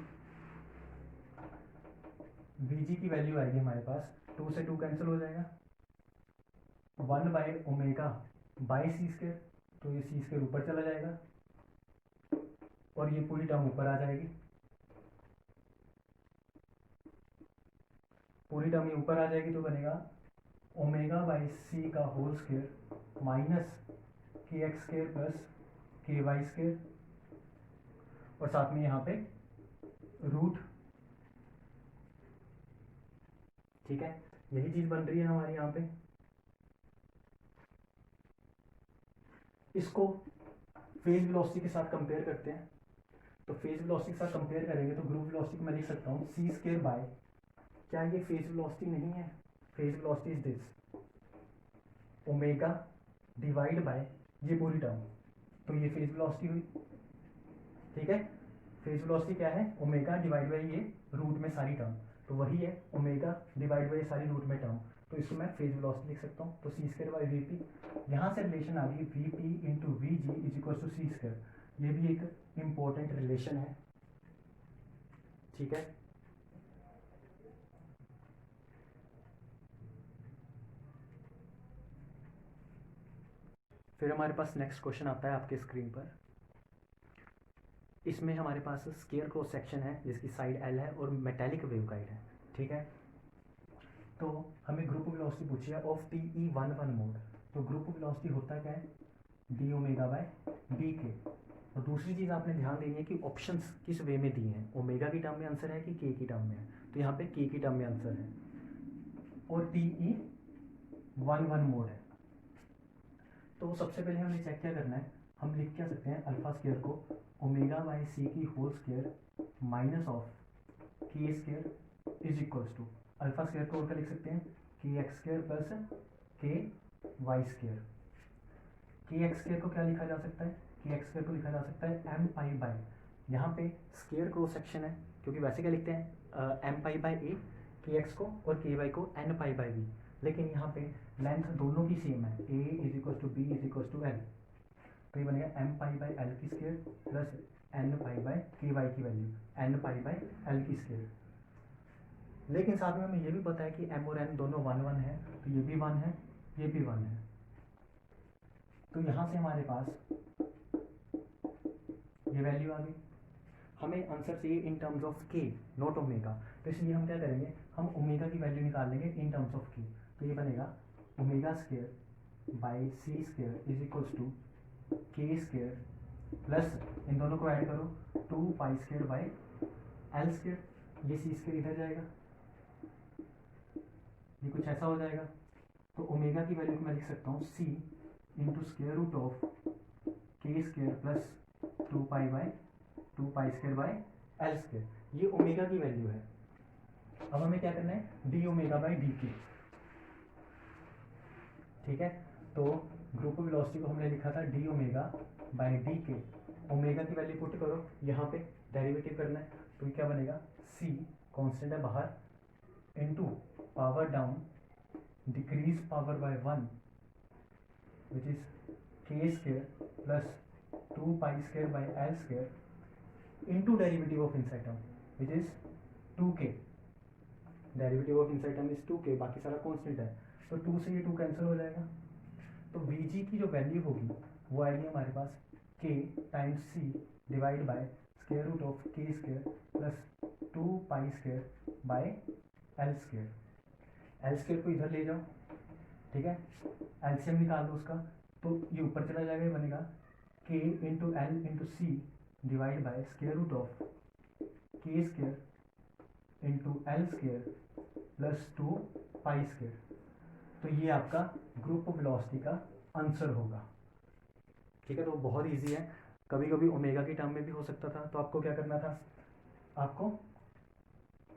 वीजी की वैल्यू आएगी हमारे पास 2 से 2 कैंसिल हो जाएगा, 1 by omega by c square, तो ये सी स्क्वायर ऊपर चला जाएगा और ये पूरी टर्म ऊपर आ जाएगी, पूरी टर्म ये ऊपर आ जाएगी, तो बनेगा ओमेगा बाई सी का होल स्क्वायर माइनस के x square plus k y square और साथ में यहाँ पे रूट। ठीक है, यही चीज बन रही है हमारी यहाँ पे। इसको फेज वेलोसिटी के साथ कंपेयर करते हैं, तो फेज वेलोसिटी के साथ कंपेयर करेंगे तो ग्रुप वेलोसिटी को मैं लिख सकता हूँ सी स्क्वायर बाय, क्या ये फेज वेलोसिटी नहीं है, phase velocity is this, omega divide by ये पूरी टर्म, तो ये फेज वेलोसिटी हुई, ठीक है। फेज वेलोसिटी क्या है, ओमेगा डिवाइड बाय ये रूट में सारी टर्म, तो वही है ओमेगा डिवाइड बाय सारी रूट में टर्म, तो इसको मैं फेज वेलोसिटी लिख सकता हूँ। तो c square by v p, यहाँ से रिलेशन आ गई v p into v g is equal to c square, ये भी एक इम्पोर्टेंट रिलेशन है, ठीक है। फिर हमारे पास नेक्स्ट क्वेश्चन आता है आपके स्क्रीन पर। इसमें हमारे पास स्केयर क्रॉस सेक्शन है जिसकी साइड एल है और मेटेलिक वेवगाइड है, ठीक है। तो हमें ग्रुप वेलोसिटी पूछी है of T E one one mod, तो ग्रुप वेलोसिटी होता क्या है, डी ओमेगा बाय डी के। और दूसरी चीज़ आपने ध्यान देनी है कि ऑप्शंस किस वे में दिए हैं, ओमेगा की टर्म में आंसर है कि के की टर्म में है, तो यहाँ पे के की टर्म में आंसर है, और T E one one mod है। तो सबसे पहले हमें चेक क्या करना है, हम लिख क्या सकते हैं अल्फा स्क्वायर को ओमेगा बाई सी की होल स्क्वायर माइनस ऑफ के square is equals to, alpha square को और क्या लिख सकते हैं, k x square plus k y square. K x square को क्या लिखा जा सकता है, के एक्स स्क्वायर को लिखा जा सकता है एम पाई बाई, यहाँ पे स्क्वायर क्रॉस सेक्शन है क्योंकि वैसे क्या लिखते हैं एम पाई बाई ए के एक्स को और के वाई को एन पाई बाई बी, लेकिन यहाँ पे लेंथ दोनों की सेम है, A is equal to B is equal to L, तो ये बनेगा एम पाई बाई एल की square plus N pi by K Y की value N pi by L की स्क्वायर। लेकिन साथ में हमें ये भी पता है कि एम और एन दोनों वन वन है, तो ये भी वन है, ये भी वन है, तो यहाँ से हमारे पास ये वैल्यू आ गई। हमें आंसर चाहिए इन टर्म्स ऑफ के नॉट ओमेगा, तो इसलिए हम क्या करेंगे, हम ओमेगा की वैल्यू निकाल लेंगे इन टर्म्स ऑफ के, तो ये बनेगा omega square by C square is equals to k square plus इन दोनों को ऐड करो 2 pi square by l square, ये सी स्क्वायर इधर जाएगा, ये कुछ ऐसा हो जाएगा। तो ओमेगा की वैल्यू को मैं लिख सकता हूँ सी इंटू स्क्वायर रूट ऑफ के square plus 2 pi square by l square, ये ओमेगा की वैल्यू है। अब हमें क्या करना है, डी ओमेगा बाई डी के, ठीक है। तो ग्रुप वेलोसिटी को हमने लिखा था डी ओमेगा बाई डी के, ओमेगा की वैल्यू पुट करो, यहाँ पे डेरिवेटिव करना है, तो क्या बनेगा सी कांस्टेंट है बाहर into power down decrease power by 1 which is K square plus 2 pi square by L square into derivative of inside term which is 2k, derivative of inside term is 2k, बाकी सारा constant है, तो 2 से ये 2 cancel हो जाएगा, तो Vg की जो वैल्यू होगी वो आएगी हमारे पास k times C divide by square root of के square plus 2 pi square by L square. L square को इधर ले जाओ, ठीक है, एलसीएम निकाल दो उसका, तो ये ऊपर चला जाएगा, ये बनेगा k into L into C divide by square root of के square into L square plus 2 pi square. तो ये आपका ग्रुप वेलोसिटी का आंसर होगा, ठीक है। तो बहुत इजी है, कभी कभी ओमेगा की टर्म में भी हो सकता था, तो आपको क्या करना था, आपको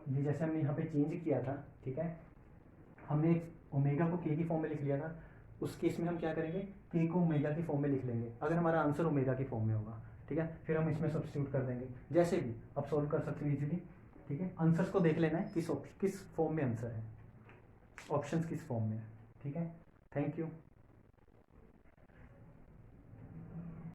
ये जैसे हमने यहाँ पे चेंज किया था, ठीक है, हमने ओमेगा को के की फॉर्म में लिख लिया था, उस केस में हम क्या करेंगे, के को ओमेगा की फॉर्म में लिख लेंगे अगर हमारा आंसर ओमेगा की फॉर्म में होगा, ठीक है। फिर हम इसमें सब्स्टिट्यूट कर देंगे, जैसे भी आप सॉल्व कर सकते हो इजीली, ठीक है। आंसर्स को देख लेना है किस फॉर्म में आंसर है, ऑप्शंस किस फॉर्म में है, ठीक है। Thank you.